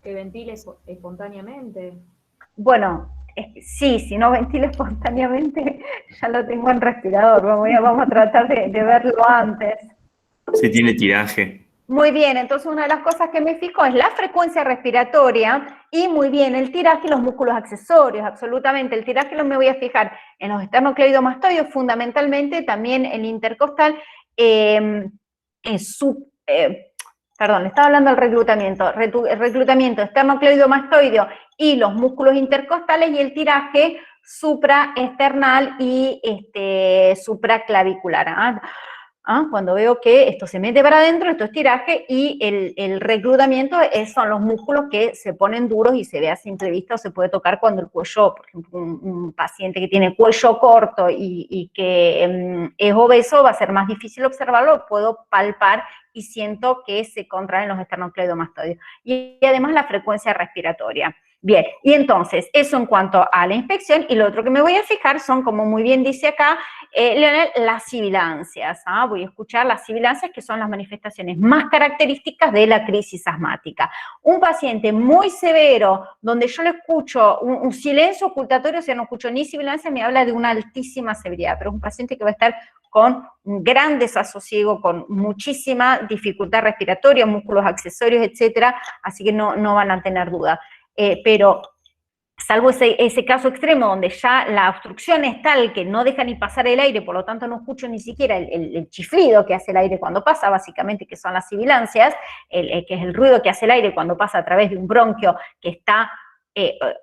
Speaker 6: Que ventile espontáneamente.
Speaker 1: Bueno, sí, si no ventila espontáneamente, ya lo tengo en respirador. Vamos a tratar de verlo antes.
Speaker 7: Si tiene tiraje.
Speaker 1: Muy bien, entonces una de las cosas que me fijo es la frecuencia respiratoria y muy bien el tiraje y los músculos accesorios, absolutamente. El tiraje lo me voy a fijar en los esternocleidomastoides, fundamentalmente también el intercostal, perdón, le estaba hablando del reclutamiento, el reclutamiento esternocleidomastoideo y los músculos intercostales y el tiraje supraesternal y supraclavicular. Cuando veo que esto se mete para adentro, esto es tiraje, y el reclutamiento son los músculos que se ponen duros y se ve a simple vista o se puede tocar cuando el cuello, por ejemplo, un paciente que tiene cuello corto y que es obeso, va a ser más difícil observarlo, puedo palpar y siento que se contraen los esternocleidomastoides. Y además la frecuencia respiratoria. Bien, y entonces, eso en cuanto a la inspección, y lo otro que me voy a fijar son, como muy bien dice acá, Leonel, las sibilancias. Voy a escuchar las sibilancias, que son las manifestaciones más características de la crisis asmática. Un paciente muy severo, donde yo le escucho un silencio ocultatorio, o sea, no escucho ni sibilancias, me habla de una altísima severidad, pero es un paciente que va a estar con un gran desasosiego, con muchísima dificultad respiratoria, músculos accesorios, etcétera, así que no van a tener duda. Pero salvo ese caso extremo donde ya la obstrucción es tal que no deja ni pasar el aire, por lo tanto no escucho ni siquiera el chiflido que hace el aire cuando pasa, básicamente, que son las sibilancias, que es el ruido que hace el aire cuando pasa a través de un bronquio que está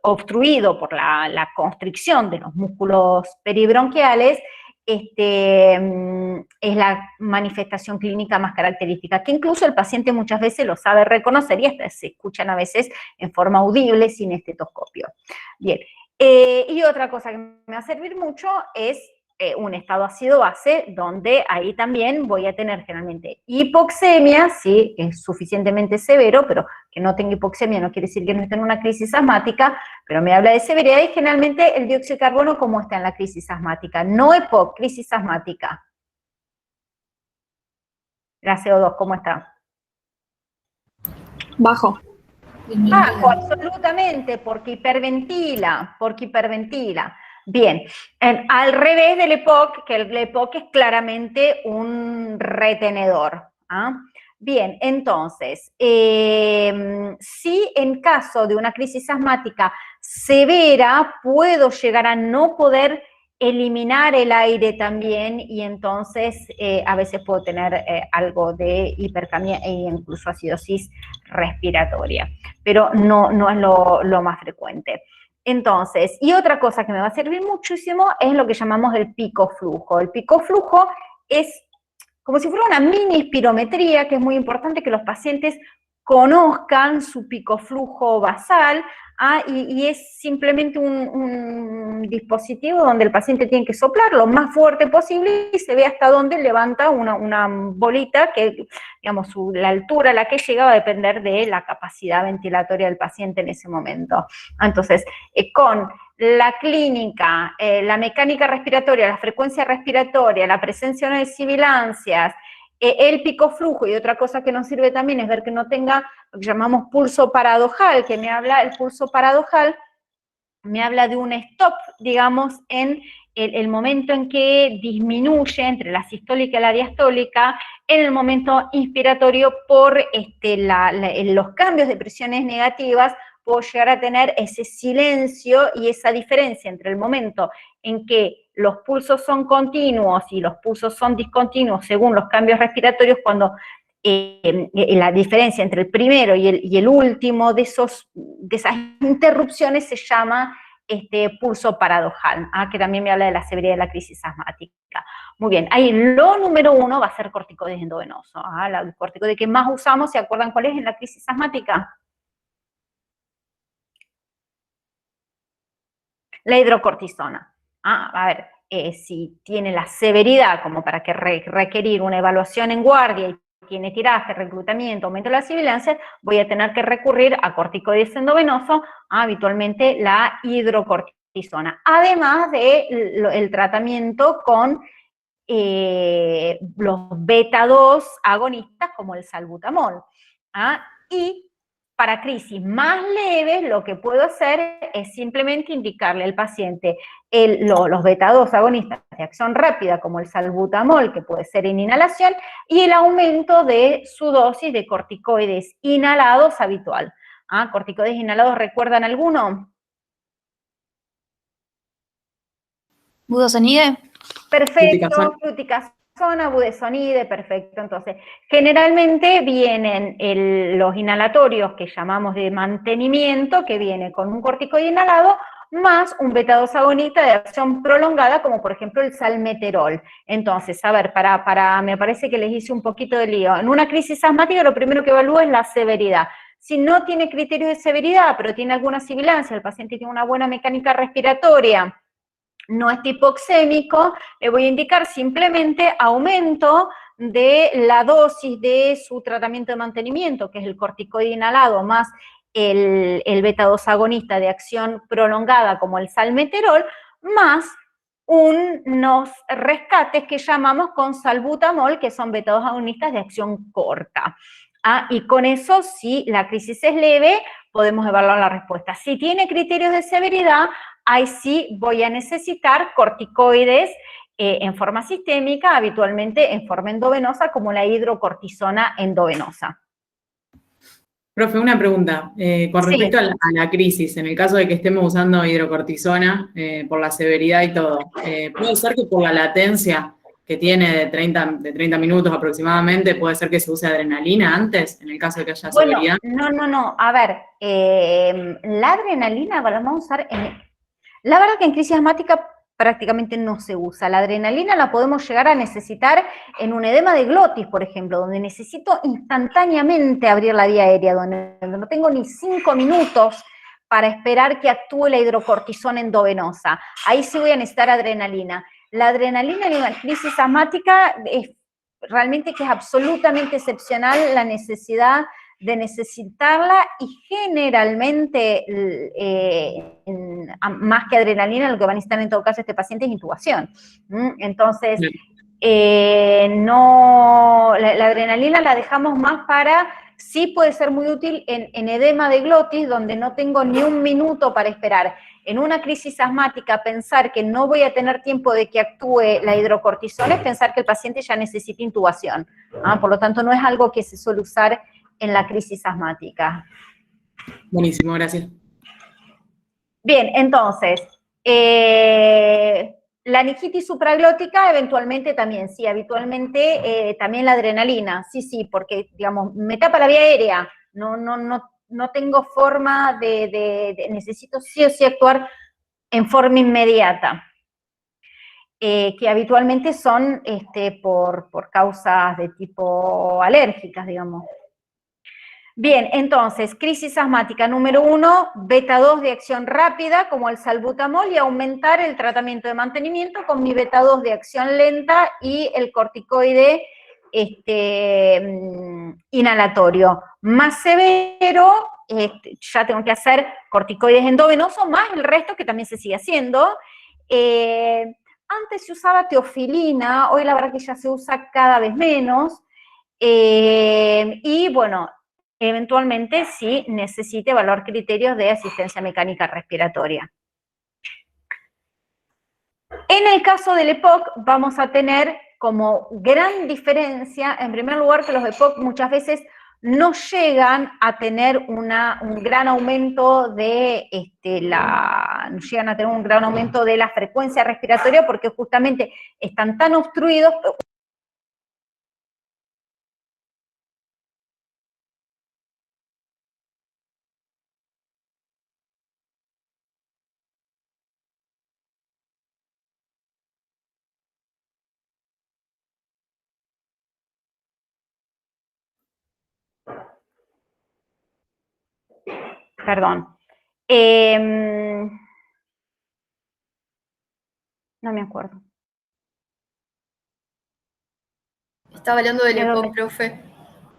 Speaker 1: obstruido por la constricción de los músculos peribronquiales, es la manifestación clínica más característica, que incluso el paciente muchas veces lo sabe reconocer y hasta se escuchan a veces en forma audible sin estetoscopio. Bien, y otra cosa que me va a servir mucho es un estado ácido-base, donde ahí también voy a tener generalmente hipoxemia, sí, es suficientemente severo, pero que no tenga hipoxemia no quiere decir que no esté en una crisis asmática, pero me habla de severidad y generalmente el dióxido de carbono, ¿cómo está en la crisis asmática? No EPOC, crisis asmática. La CO2, ¿cómo está?
Speaker 10: Bajo.
Speaker 1: Bajo, absolutamente, porque hiperventila, Bien, al revés del EPOC, que el EPOC es claramente un retenedor. ¿Ah? Bien, entonces, si en caso de una crisis asmática severa puedo llegar a no poder eliminar el aire también y entonces a veces puedo tener algo de hipercamia e incluso acidosis respiratoria, pero no es lo más frecuente. Entonces, y otra cosa que me va a servir muchísimo es lo que llamamos el pico flujo. El pico flujo es como si fuera una mini espirometría, que es muy importante que los pacientes conozcan su pico flujo basal, y es simplemente un dispositivo donde el paciente tiene que soplar lo más fuerte posible y se ve hasta dónde levanta una bolita que, digamos, la altura a la que llega va a depender de la capacidad ventilatoria del paciente en ese momento. Entonces, con la clínica, la mecánica respiratoria, la frecuencia respiratoria, la presencia de sibilancias, el pico flujo, y otra cosa que nos sirve también es ver que no tenga lo que llamamos pulso paradojal, que el pulso paradojal me habla de un stop, digamos, en el momento en que disminuye entre la sistólica y la diastólica, en el momento inspiratorio por los cambios de presiones negativas, puedo llegar a tener ese silencio y esa diferencia entre el momento en que los pulsos son continuos y los pulsos son discontinuos según los cambios respiratorios, cuando la diferencia entre el primero y el último de esas interrupciones se llama pulso paradojal, que también me habla de la severidad de la crisis asmática. Muy bien, ahí lo número 1 va a ser corticoides endovenoso. El corticoide que más usamos, ¿se acuerdan cuál es en la crisis asmática? La hidrocortisona. A ver, si tiene la severidad como para que requerir una evaluación en guardia y tiene tiraje, reclutamiento, aumento de la sibilancia, voy a tener que recurrir a corticoides endovenosos, habitualmente la hidrocortisona, además del tratamiento con los beta-2 agonistas como el salbutamol. Y para crisis más leves, lo que puedo hacer es simplemente indicarle al paciente los beta-2 agonistas de acción rápida, como el salbutamol, que puede ser en inhalación, y el aumento de su dosis de corticoides inhalados habitual. ¿Corticoides inhalados recuerdan alguno?
Speaker 10: ¿Budesonide?
Speaker 1: Perfecto, fluticasona, budesonide, perfecto. Entonces, generalmente vienen los inhalatorios que llamamos de mantenimiento, que viene con un corticoide inhalado, más un beta-2 agonista de acción prolongada, como por ejemplo el salmeterol. Entonces, a ver, me parece que les hice un poquito de lío. En una crisis asmática lo primero que evalúo es la severidad. Si no tiene criterios de severidad, pero tiene alguna sibilancia, el paciente tiene una buena mecánica respiratoria, no es hipoxémico, le voy a indicar simplemente aumento de la dosis de su tratamiento de mantenimiento, que es el corticoide inhalado, más el beta-2 agonista de acción prolongada, como el salmeterol, más unos rescates que llamamos con salbutamol, que son beta-2 agonistas de acción corta. Y con eso, si la crisis es leve, podemos evaluar la respuesta. Si tiene criterios de severidad, ahí sí voy a necesitar corticoides en forma sistémica, habitualmente en forma endovenosa, como la hidrocortisona endovenosa.
Speaker 8: Profe, una pregunta. Con respecto a la crisis, en el caso de que estemos usando hidrocortisona por la severidad y todo, ¿puede ser que por la latencia que tiene de 30 minutos aproximadamente, puede ser que se use adrenalina antes, en el caso de que haya severidad?
Speaker 1: No. A ver, la adrenalina la vamos a usar la verdad que en crisis asmática prácticamente no se usa. La adrenalina la podemos llegar a necesitar en un edema de glotis, por ejemplo, donde necesito instantáneamente abrir la vía aérea, donde no tengo ni 5 minutos para esperar que actúe la hidrocortisona endovenosa. Ahí sí voy a necesitar adrenalina. La adrenalina en una crisis asmática es realmente que es absolutamente excepcional la necesidad de necesitarla y generalmente, más que adrenalina, lo que va a necesitar en todo caso este paciente es intubación. Entonces, la adrenalina la dejamos más para, sí puede ser muy útil en edema de glotis, donde no tengo ni un minuto para esperar. En una crisis asmática, pensar que no voy a tener tiempo de que actúe la hidrocortisona es pensar que el paciente ya necesita intubación. Por lo tanto, no es algo que se suele usar en la crisis asmática.
Speaker 8: Buenísimo, gracias.
Speaker 1: Bien, entonces, la meningitis supraglótica eventualmente también, sí, habitualmente también la adrenalina, sí, porque, digamos, me tapa la vía aérea, no tengo forma necesito sí o sí actuar en forma inmediata, que habitualmente son por causas de tipo alérgicas, digamos. Bien, entonces, crisis asmática número 1, beta 2 de acción rápida, como el salbutamol, y aumentar el tratamiento de mantenimiento con mi beta 2 de acción lenta y el corticoide inhalatorio. Más severo, ya tengo que hacer corticoides endovenosos, más el resto que también se sigue haciendo. Antes se usaba teofilina, hoy la verdad que ya se usa cada vez menos. Y bueno, eventualmente sí necesite evaluar criterios de asistencia mecánica respiratoria. En el caso del EPOC vamos a tener como gran diferencia, en primer lugar, que los EPOC muchas veces no llegan a tener un gran aumento de la frecuencia respiratoria porque justamente están tan obstruidos. Perdón. No me acuerdo.
Speaker 10: Estaba hablando del EPOC, profe.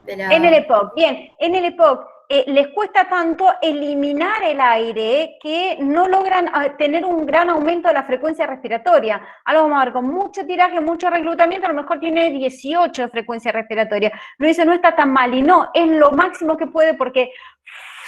Speaker 1: En el EPOC, bien. En el EPOC les cuesta tanto eliminar el aire que no logran tener un gran aumento de la frecuencia respiratoria. Ahora vamos a ver, con mucho tiraje, mucho reclutamiento, a lo mejor tiene 18 de frecuencia respiratoria. No dice, no está tan mal, y no, es lo máximo que puede porque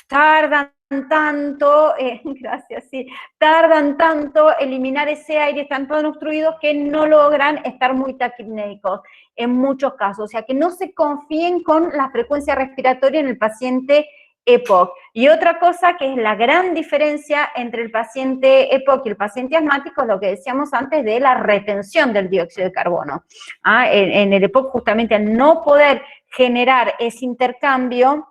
Speaker 1: tardan tanto, gracias, sí, tardan tanto eliminar ese aire, están tan obstruidos que no logran estar muy taquipnéicos en muchos casos, o sea que no se confíen con la frecuencia respiratoria en el paciente EPOC. Y otra cosa que es la gran diferencia entre el paciente EPOC y el paciente asmático es lo que decíamos antes de la retención del dióxido de carbono. En el EPOC justamente al no poder generar ese intercambio,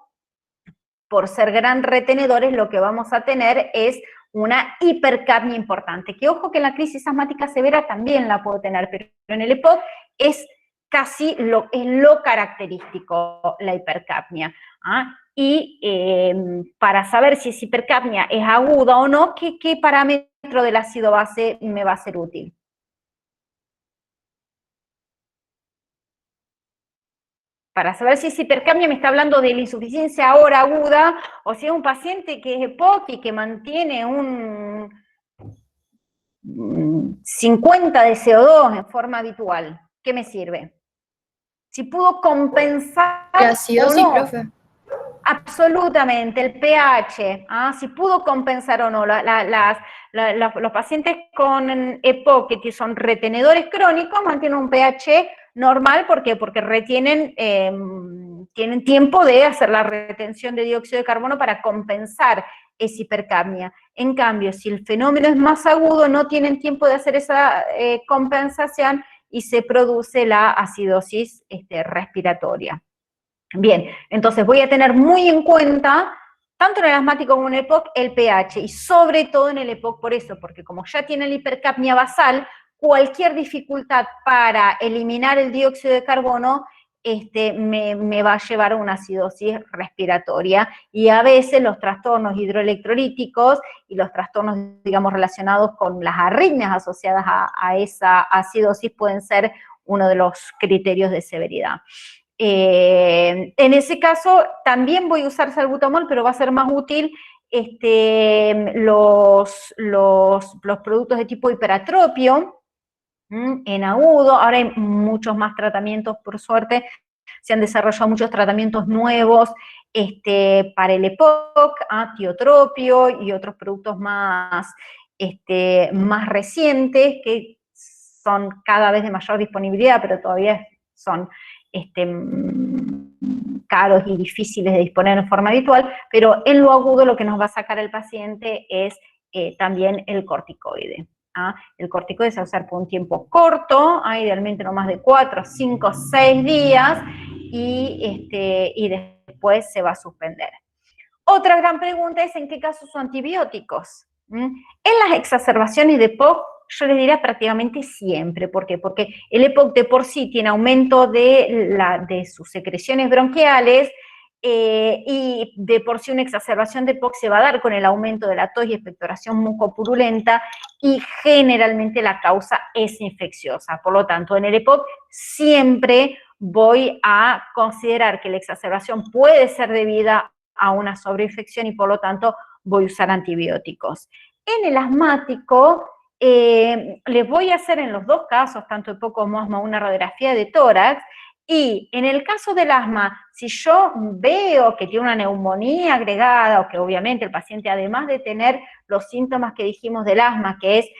Speaker 1: por ser gran retenedores, lo que vamos a tener es una hipercapnia importante, que ojo que en la crisis asmática severa también la puedo tener, pero en el EPOC es casi lo característico, la hipercapnia. Y para saber si esa hipercapnia es aguda o no, ¿qué parámetro del ácido base me va a ser útil? Para saber si esa hipercapnia me está hablando de la insuficiencia ahora aguda, o si es un paciente que es EPOC y que mantiene un 50 de CO2 en forma habitual. ¿Qué me sirve? Si pudo compensar
Speaker 10: ¿La acidosis,
Speaker 1: o no.
Speaker 10: profe?
Speaker 1: Absolutamente, el pH, si pudo compensar o no. Los pacientes con EPOC, que son retenedores crónicos, mantienen un pH normal, ¿por qué? Porque tienen tiempo de hacer la retención de dióxido de carbono para compensar esa hipercapnia. En cambio, si el fenómeno es más agudo, no tienen tiempo de hacer esa compensación y se produce la acidosis respiratoria. Bien, entonces voy a tener muy en cuenta, tanto en el asmático como en el EPOC, el pH, y sobre todo en el EPOC por eso, porque como ya tiene la hipercapnia basal, cualquier dificultad para eliminar el dióxido de carbono me va a llevar a una acidosis respiratoria, y a veces los trastornos hidroelectrolíticos y los trastornos, digamos, relacionados con las arritmias asociadas a esa acidosis pueden ser uno de los criterios de severidad. En ese caso también voy a usar salbutamol, pero va a ser más útil los productos de tipo hiperatropio, en agudo. Ahora hay muchos más tratamientos, por suerte, se han desarrollado muchos tratamientos nuevos para el EPOC, tiotropio y otros productos más recientes que son cada vez de mayor disponibilidad, pero todavía son caros y difíciles de disponer en forma habitual, pero en lo agudo lo que nos va a sacar el paciente es también el corticoide. El corticoide se va a usar por un tiempo corto, idealmente no más de 4, 5, 6 días, y después se va a suspender. Otra gran pregunta es ¿en qué casos son antibióticos? En las exacerbaciones de EPOC yo les diría prácticamente siempre. ¿Por qué? Porque el EPOC de por sí tiene aumento de sus secreciones bronquiales, y de por sí una exacerbación de EPOC se va a dar con el aumento de la tos y expectoración mucopurulenta, y generalmente la causa es infecciosa. Por lo tanto, en el EPOC siempre voy a considerar que la exacerbación puede ser debida a una sobreinfección y por lo tanto voy a usar antibióticos. En el asmático, les voy a hacer en los dos casos, tanto EPOC como asma, una radiografía de tórax, y en el caso del asma, si yo veo que tiene una neumonía agregada, o que obviamente el paciente, además de tener los síntomas que dijimos del asma, que es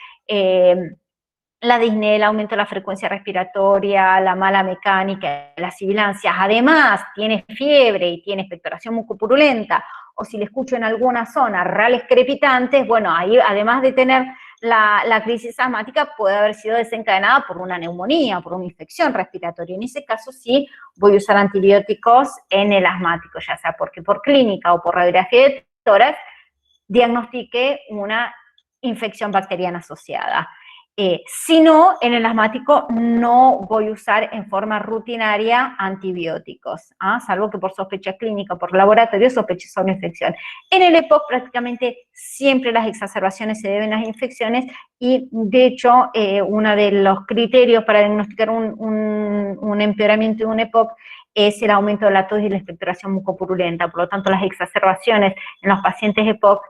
Speaker 1: la disnea, el aumento de la frecuencia respiratoria, la mala mecánica, las sibilancias, además tiene fiebre y tiene expectoración mucopurulenta, o si le escucho en alguna zona rales crepitantes, bueno, ahí además de tener la crisis asmática puede haber sido desencadenada por una neumonía, por una infección respiratoria. En ese caso sí voy a usar antibióticos en el asmático, ya sea porque por clínica o por radiografía de tórax diagnostique una infección bacteriana asociada. Si no, en el asmático no voy a usar en forma rutinaria antibióticos, salvo que por sospecha clínica o por laboratorio sospeche una infección. En el EPOC prácticamente siempre las exacerbaciones se deben a las infecciones, y de hecho uno de los criterios para diagnosticar un empeoramiento de un EPOC es el aumento de la tos y la expectoración mucopurulenta. Por lo tanto, las exacerbaciones en los pacientes EPOC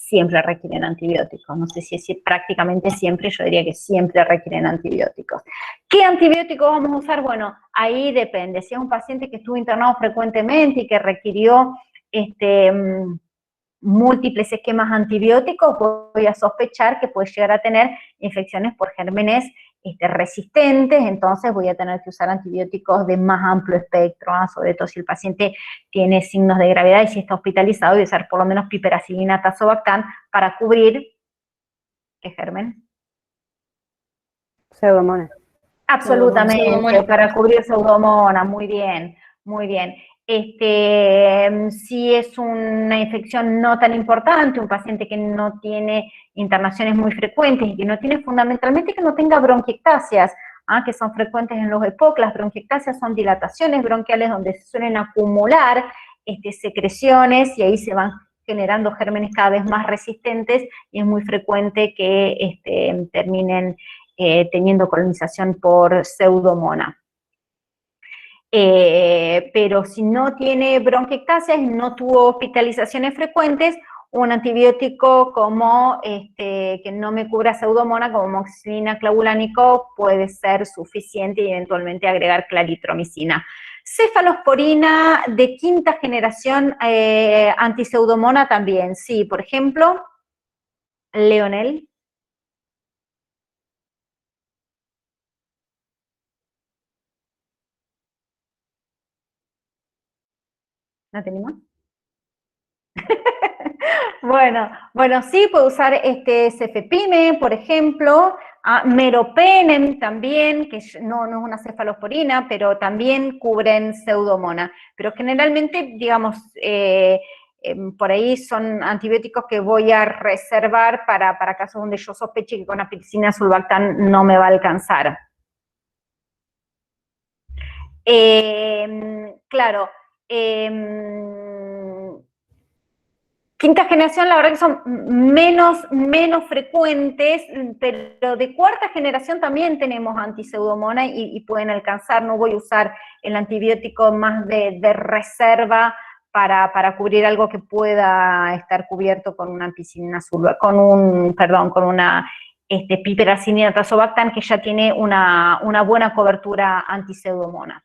Speaker 1: siempre requieren antibióticos. No sé si es prácticamente siempre, yo diría que siempre requieren antibióticos. ¿Qué antibióticos vamos a usar? Bueno, ahí depende. Si es un paciente que estuvo internado frecuentemente y que requirió múltiples esquemas antibióticos, voy a sospechar que puede llegar a tener infecciones por gérmenes resistentes, entonces voy a tener que usar antibióticos de más amplio espectro, sobre todo si el paciente tiene signos de gravedad y si está hospitalizado, voy a usar por lo menos piperacilina, tazobactam para cubrir, ¿qué germen?
Speaker 5: Pseudomonas.
Speaker 1: Absolutamente,
Speaker 10: Pseudomonas.
Speaker 1: para cubrir pseudomonas, muy bien, muy bien. Si es una infección no tan importante, un paciente que no tiene internaciones muy frecuentes y que no tiene fundamentalmente que no tenga bronquiectasias, que son frecuentes en los EPOC. Las bronquiectasias son dilataciones bronquiales donde se suelen acumular secreciones y ahí se van generando gérmenes cada vez más resistentes y es muy frecuente que terminen teniendo colonización por pseudomonas. Pero si no tiene bronquiectasias y no tuvo hospitalizaciones frecuentes, un antibiótico como que no me cubra pseudomonas, como amoxicilina, clavulánico, puede ser suficiente y eventualmente agregar claritromicina. Cefalosporina de quinta generación antipseudomona también, sí, por ejemplo, Leonel. ¿No tenemos? Bueno, sí, puedo usar cefepime, por ejemplo, meropenem también, que no es una cefalosporina, pero también cubren pseudomonas. Pero generalmente, digamos, por ahí son antibióticos que voy a reservar para casos donde yo sospeche que con ampicilina sulbactam no me va a alcanzar. Claro, quinta generación, la verdad que son menos frecuentes, pero de cuarta generación también tenemos antiseudomonas y pueden alcanzar. No voy a usar el antibiótico más de reserva para cubrir algo que pueda estar cubierto con una ampicilina con una piperacillina tazobactam, que ya tiene una buena cobertura antiseudomona.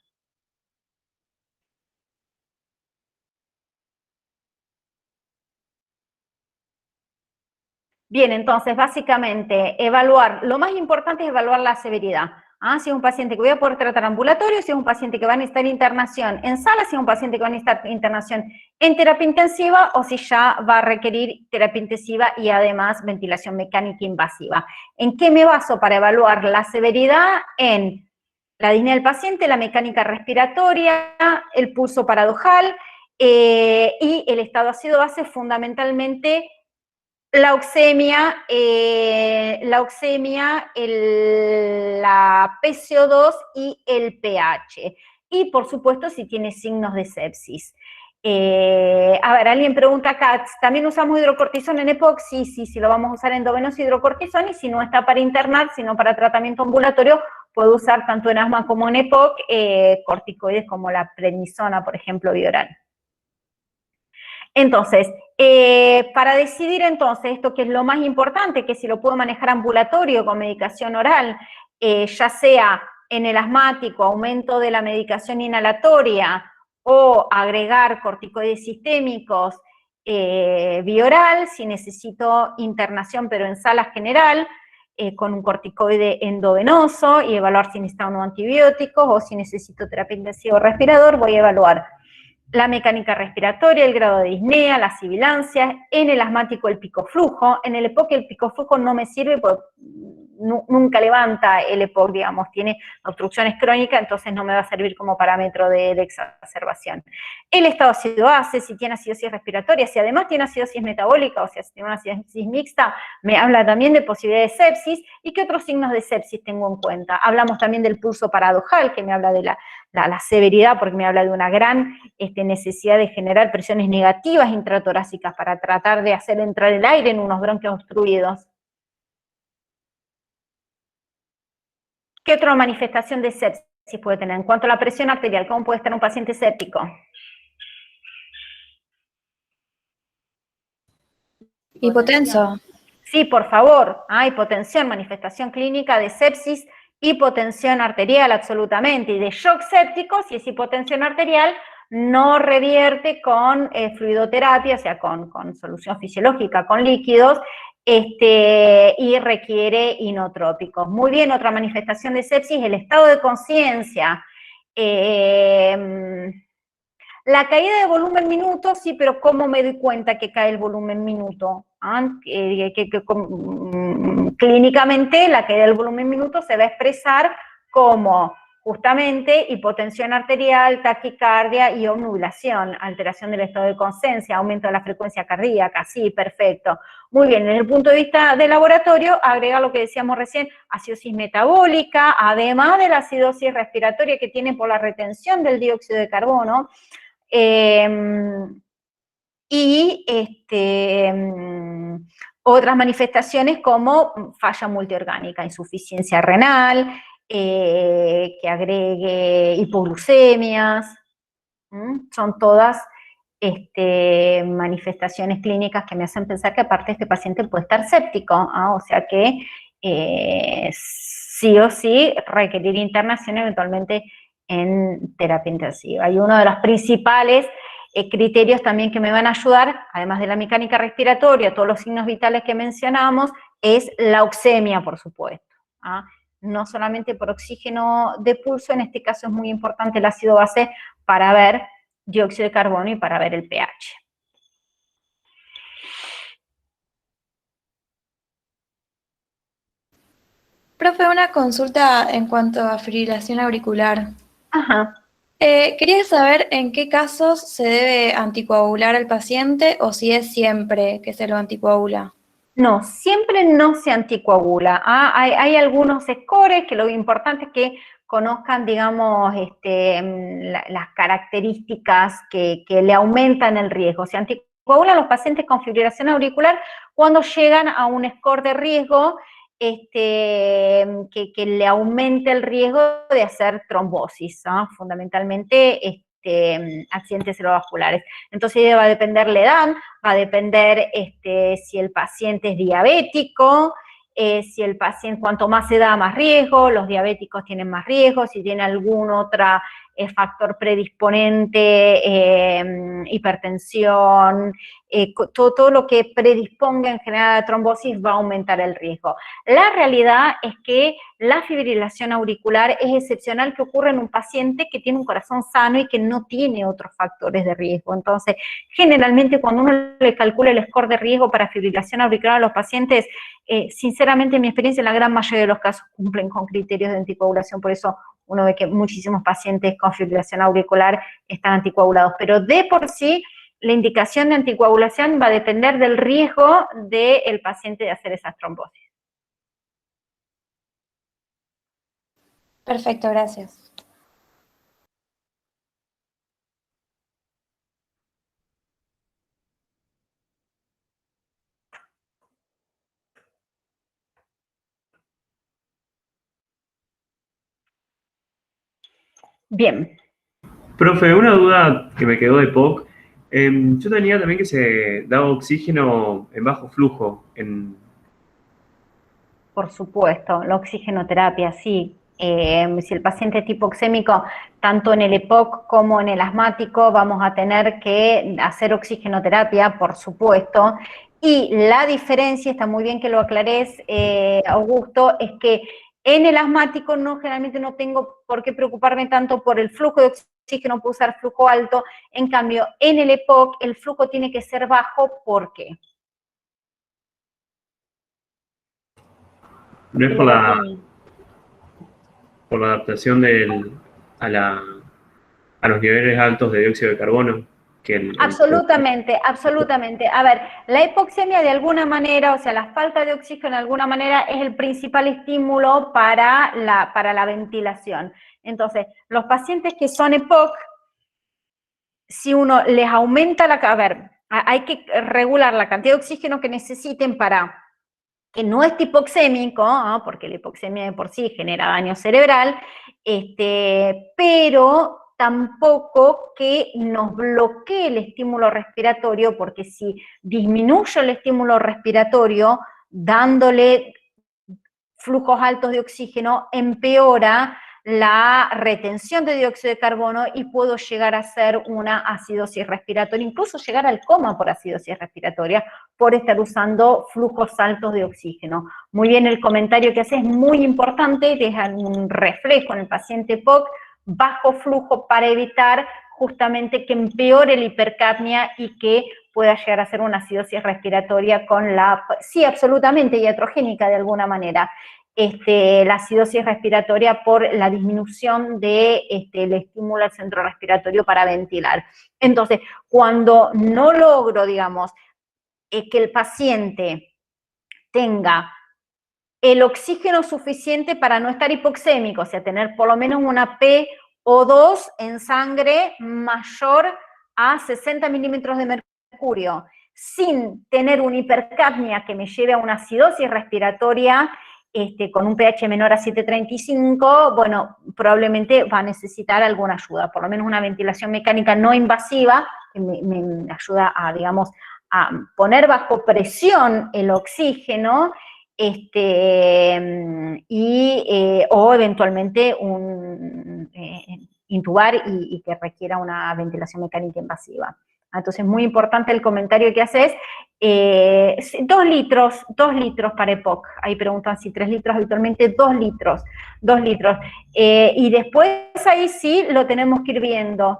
Speaker 1: Bien, entonces, básicamente, lo más importante es evaluar la severidad. Si es un paciente que voy a poder tratar ambulatorio, si es un paciente que va a necesitar internación en sala, si es un paciente que va a necesitar internación en terapia intensiva, o si ya va a requerir terapia intensiva y además ventilación mecánica invasiva. ¿En qué me baso para evaluar la severidad? En la disnea del paciente, la mecánica respiratoria, el pulso paradojal y el estado ácido-base, fundamentalmente la oxemia, la PCO2 y el pH. Y, por supuesto, si tiene signos de sepsis. A ver, alguien pregunta acá, ¿también usamos hidrocortisona en EPOC? Sí, lo vamos a usar endovenoso hidrocortisona, y si no está para internar, sino para tratamiento ambulatorio, puedo usar tanto en asma como en EPOC corticoides como la prednisona, por ejemplo, bioral. Entonces, para decidir entonces esto, que es lo más importante, que si lo puedo manejar ambulatorio con medicación oral, ya sea en el asmático, aumento de la medicación inhalatoria, o agregar corticoides sistémicos bioral, si necesito internación pero en sala general, con un corticoide endovenoso, y evaluar si necesito unos antibióticos, o si necesito terapia intensiva o respirador, voy a evaluar la mecánica respiratoria, el grado de disnea, las sibilancias, en el asmático el picoflujo. En el EPOC el picoflujo no me sirve porque nunca levanta el EPOC, digamos, tiene obstrucciones crónicas, entonces no me va a servir como parámetro de exacerbación. El estado ácido-base, si tiene acidosis respiratoria, si además tiene acidosis metabólica, o sea, si tiene una acidosis mixta, me habla también de posibilidad de sepsis. ¿Y qué otros signos de sepsis tengo en cuenta? Hablamos también del pulso paradojal, que me habla de la severidad, porque me habla de una gran necesidad de generar presiones negativas intratorácicas para tratar de hacer entrar el aire en unos bronquios obstruidos. ¿Qué otra manifestación de sepsis puede tener? En cuanto a la presión arterial, ¿cómo puede estar un paciente séptico?
Speaker 2: Hipotenso.
Speaker 1: Sí, por favor. Hipotensión, manifestación clínica de sepsis, hipotensión arterial, absolutamente. Y de shock séptico, si es hipotensión arterial, no revierte con fluidoterapia, o sea, con solución fisiológica, con líquidos, y requiere inotrópicos. Muy bien, otra manifestación de sepsis, el estado de conciencia. La caída de volumen minuto, sí, pero ¿cómo me doy cuenta que cae el volumen minuto? Clínicamente, la caída del volumen minuto se va a expresar como justamente hipotensión arterial, taquicardia y obnublación, alteración del estado de conciencia, aumento de la frecuencia cardíaca. Sí, perfecto. Muy bien, desde el punto de vista de laboratorio, agrega lo que decíamos recién, acidosis metabólica, además de la acidosis respiratoria que tiene por la retención del dióxido de carbono, y otras manifestaciones como falla multiorgánica, insuficiencia renal, que agregue hipoglucemias. Son todas manifestaciones clínicas que me hacen pensar que aparte este paciente puede estar séptico, o sea que sí o sí requerir internación eventualmente en terapia intensiva. Y uno de los principales criterios también que me van a ayudar, además de la mecánica respiratoria, todos los signos vitales que mencionamos, es la oxemia, por supuesto. No solamente por oxígeno de pulso, en este caso es muy importante el ácido base para ver dióxido de carbono y para ver el pH.
Speaker 2: Profe, una consulta en cuanto a fibrilación auricular.
Speaker 1: Ajá.
Speaker 2: Quería saber en qué casos se debe anticoagular al paciente o si es siempre que se lo anticoagula.
Speaker 1: No, siempre no se anticoagula. Hay algunos scores que lo importante es que conozcan, digamos, las características que le aumentan el riesgo. Se anticoagulan los pacientes con fibrilación auricular cuando llegan a un score de riesgo que le aumente el riesgo de hacer trombosis, ¿no? Fundamentalmente accidentes cerebrovasculares. Entonces va a depender la edad, va a depender si el paciente es diabético, si el paciente, cuanto más edad, más riesgo, los diabéticos tienen más riesgo, si tiene algún otro factor predisponente, hipertensión, todo lo que predisponga en general a trombosis va a aumentar el riesgo. La realidad es que la fibrilación auricular es excepcional que ocurre en un paciente que tiene un corazón sano y que no tiene otros factores de riesgo. Entonces, generalmente cuando uno le calcula el score de riesgo para fibrilación auricular a los pacientes, sinceramente en mi experiencia en la gran mayoría de los casos cumplen con criterios de anticoagulación, por eso uno ve que muchísimos pacientes con fibrilación auricular están anticoagulados, pero de por sí la indicación de anticoagulación va a depender del riesgo del paciente de hacer esas trombosis.
Speaker 2: Perfecto, gracias.
Speaker 1: Bien.
Speaker 11: Profe, una duda que me quedó de POC. Yo tenía también que se daba oxígeno en bajo flujo.
Speaker 1: Por supuesto, la oxigenoterapia, sí. Si el paciente es hipoxémico, tanto en el EPOC como en el asmático, vamos a tener que hacer oxigenoterapia, por supuesto. Y la diferencia, está muy bien que lo aclares, Augusto, es que en el asmático generalmente no tengo por qué preocuparme tanto por el flujo de oxígeno, puedo usar flujo alto. En cambio, en el EPOC el flujo tiene que ser bajo, ¿por qué?
Speaker 11: No es por la adaptación a los niveles altos de dióxido de carbono.
Speaker 1: Absolutamente, absolutamente. A ver, la hipoxemia de alguna manera, o sea, la falta de oxígeno de alguna manera es el principal estímulo para la ventilación. Entonces, los pacientes que son EPOC, si uno les aumenta a ver, hay que regular la cantidad de oxígeno que necesiten para que no es hipoxémico, ¿no? Porque la hipoxemia de por sí genera daño cerebral, pero tampoco que nos bloquee el estímulo respiratorio, porque si disminuyo el estímulo respiratorio, dándole flujos altos de oxígeno, empeora la retención de dióxido de carbono y puedo llegar a hacer una acidosis respiratoria, incluso llegar al coma por acidosis respiratoria, por estar usando flujos altos de oxígeno. Muy bien el comentario que hace, es muy importante, deja un reflejo en el paciente POC, bajo flujo para evitar justamente que empeore la hipercapnia y que pueda llegar a ser una acidosis respiratoria con sí, absolutamente iatrogénica de alguna manera. La acidosis respiratoria por la disminución del estímulo al centro respiratorio para ventilar. Entonces, cuando no logro, digamos, que el paciente tenga el oxígeno suficiente para no estar hipoxémico, o sea, tener por lo menos una PO2 en sangre mayor a 60 milímetros de mercurio, sin tener una hipercapnia que me lleve a una acidosis respiratoria, con un pH menor a 7,35, bueno, probablemente va a necesitar alguna ayuda, por lo menos una ventilación mecánica no invasiva, que me ayuda a, digamos, a poner bajo presión el oxígeno, o eventualmente intubar y que requiera una ventilación mecánica invasiva. Entonces, muy importante el comentario que haces. 2 litros para EPOC. Ahí preguntan si 3 litros, habitualmente 2 litros. Y después ahí sí lo tenemos que ir viendo.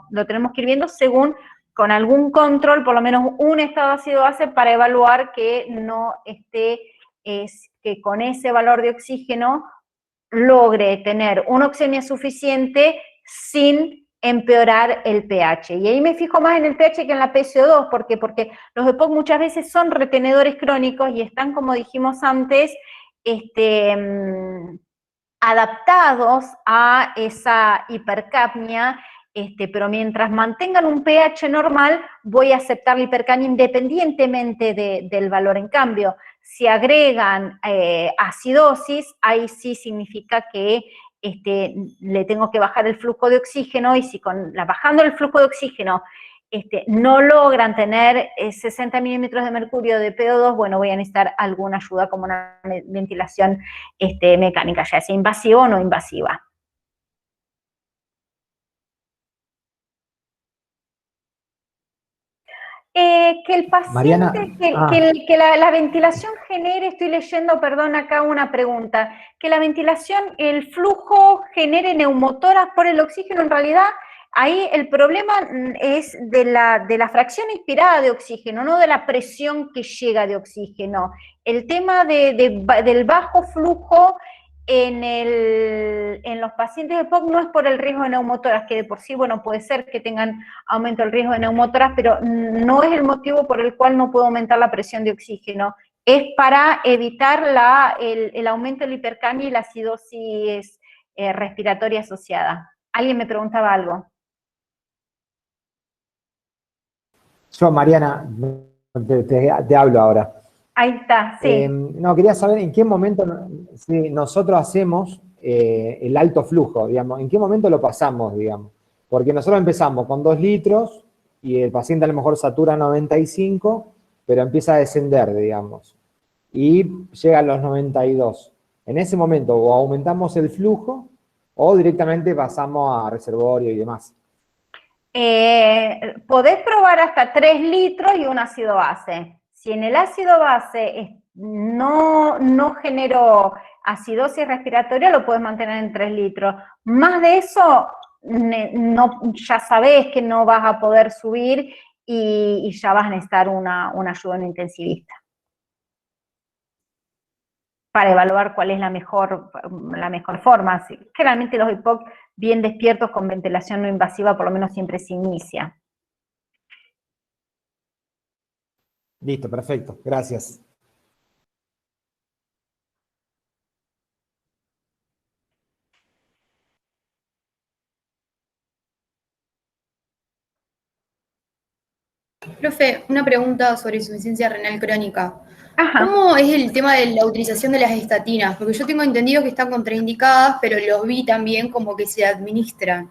Speaker 1: Según, con algún control, por lo menos un estado ácido-base para evaluar que no esté, que con ese valor de oxígeno logre tener una oxemia suficiente sin empeorar el pH. Y ahí me fijo más en el pH que en la PCO2, ¿por qué? Porque los EPOC muchas veces son retenedores crónicos y están, como dijimos antes, adaptados a esa hipercapnia, pero mientras mantengan un pH normal, voy a aceptar la hipercapnia independientemente del valor. En cambio, si agregan acidosis, ahí sí significa que le tengo que bajar el flujo de oxígeno, y si bajando el flujo de oxígeno no logran tener 60 milímetros de mercurio de PO2, bueno, voy a necesitar alguna ayuda como una ventilación mecánica, ya sea invasiva o no invasiva. Que el paciente,
Speaker 12: Mariana,
Speaker 1: que la ventilación genere, estoy leyendo, perdón, acá una pregunta, que la ventilación, el flujo genere neumotoras por el oxígeno, en realidad ahí el problema es de la fracción inspirada de oxígeno, no de la presión que llega de oxígeno. El tema del bajo flujo en los pacientes de POC no es por el riesgo de neumotoras, que de por sí, bueno, puede ser que tengan aumento del riesgo de neumotoras, pero no es el motivo por el cual no puedo aumentar la presión de oxígeno. Es para evitar el aumento de la hipercapnia y la acidosis respiratoria asociada. ¿Alguien me preguntaba algo?
Speaker 12: Yo, Mariana, te hablo ahora.
Speaker 1: Ahí está, sí.
Speaker 12: No, quería saber en qué momento si nosotros hacemos el alto flujo, digamos, en qué momento lo pasamos, digamos. Porque nosotros empezamos con 2 litros y el paciente a lo mejor satura 95, pero empieza a descender, digamos, y llega a los 92. En ese momento o aumentamos el flujo o directamente pasamos a reservorio y demás.
Speaker 1: Podés probar hasta 3 litros y un ácido base. Si en el ácido base no generó acidosis respiratoria, lo puedes mantener en 3 litros. Más de eso, ya sabés que no vas a poder subir y ya vas a necesitar una ayuda en intensivista para evaluar cuál es la mejor forma. Generalmente los EPOC bien despiertos con ventilación no invasiva por lo menos siempre se inicia.
Speaker 12: Listo, perfecto, gracias.
Speaker 10: Profe, una pregunta sobre insuficiencia renal crónica.
Speaker 1: Ajá.
Speaker 10: ¿Cómo es el tema de la utilización de las estatinas? Porque yo tengo entendido que están contraindicadas, pero los vi también como que se administran.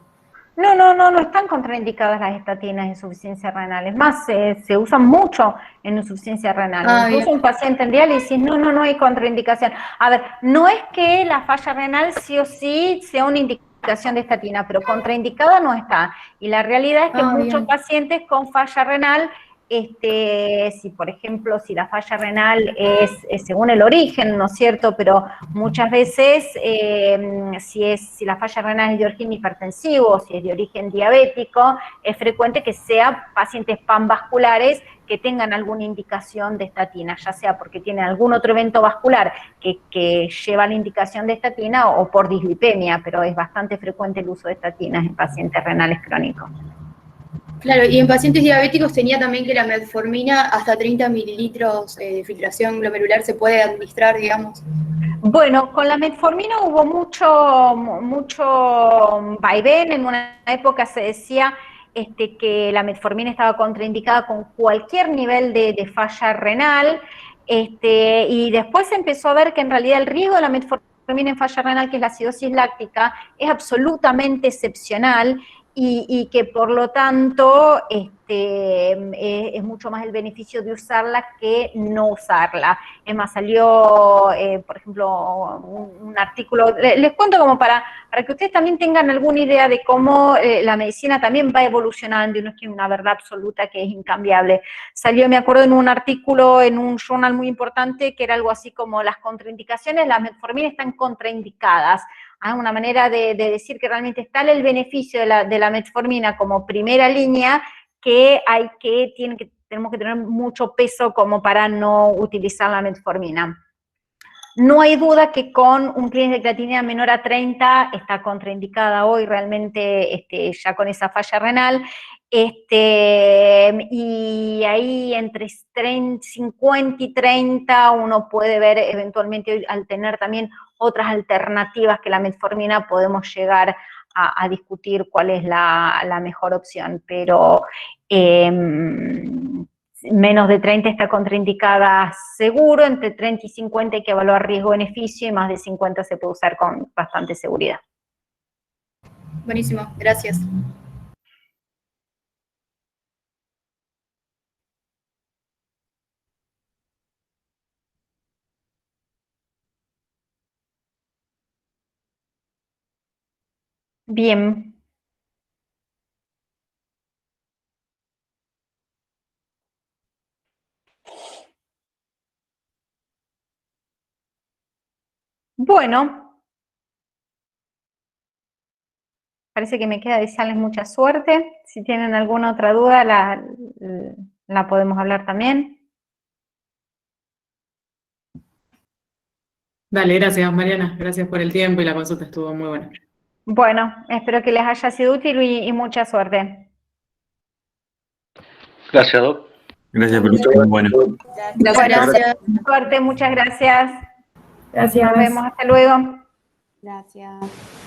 Speaker 1: No están contraindicadas las estatinas en insuficiencia renal. Es más, se usan mucho en insuficiencia renal. Incluso un paciente en diálisis, no hay contraindicación. A ver, no es que la falla renal sí o sí sea una indicación de estatina, pero contraindicada no está. Y la realidad es que muchos pacientes con falla renal, si por ejemplo, si la falla renal es según el origen, ¿no es cierto? Pero muchas veces, si la falla renal es de origen hipertensivo, si es de origen diabético, es frecuente que sean pacientes panvasculares que tengan alguna indicación de estatina, ya sea porque tienen algún otro evento vascular que lleva la indicación de estatina o por dislipemia, pero es bastante frecuente el uso de estatinas en pacientes renales crónicos.
Speaker 10: Claro, y en pacientes diabéticos tenía también que la metformina hasta 30 mililitros de filtración glomerular se puede administrar, digamos.
Speaker 1: Bueno, con la metformina hubo mucho vaivén. En una época se decía que la metformina estaba contraindicada con cualquier nivel de falla renal, y después se empezó a ver que en realidad el riesgo de la metformina en falla renal, que es la acidosis láctica, es absolutamente excepcional, y que por lo tanto es mucho más el beneficio de usarla que no usarla. Es más, salió, por ejemplo, un artículo, les cuento como para que ustedes también tengan alguna idea de cómo la medicina también va evolucionando y no es que una verdad absoluta que es incambiable. Salió, me acuerdo, en un artículo en un journal muy importante que era algo así como las contraindicaciones, las metforminas están contraindicadas. Una manera de decir que realmente está el beneficio de la metformina como primera línea, que tenemos que tener mucho peso como para no utilizar la metformina. No hay duda que con un clínico de creatinina menor a 30 está contraindicada hoy realmente ya con esa falla renal. Y ahí entre 50 y 30 uno puede ver eventualmente, al tener también otras alternativas que la metformina, podemos llegar a discutir cuál es la mejor opción, pero menos de 30 está contraindicada seguro, entre 30 y 50 hay que evaluar riesgo-beneficio, y más de 50 se puede usar con bastante seguridad.
Speaker 10: Buenísimo, gracias.
Speaker 1: Bien. Bueno, parece que me queda desearles mucha suerte. Si tienen alguna otra duda, la podemos hablar también.
Speaker 8: Dale, gracias Mariana, gracias por el tiempo y la consulta estuvo muy buena.
Speaker 1: Bueno, espero que les haya sido útil y mucha suerte.
Speaker 13: Gracias, Doc.
Speaker 7: Gracias por todo. Bueno.
Speaker 1: Gracias. Suerte, muchas gracias.
Speaker 6: Gracias.
Speaker 1: Nos vemos, hasta luego.
Speaker 2: Gracias.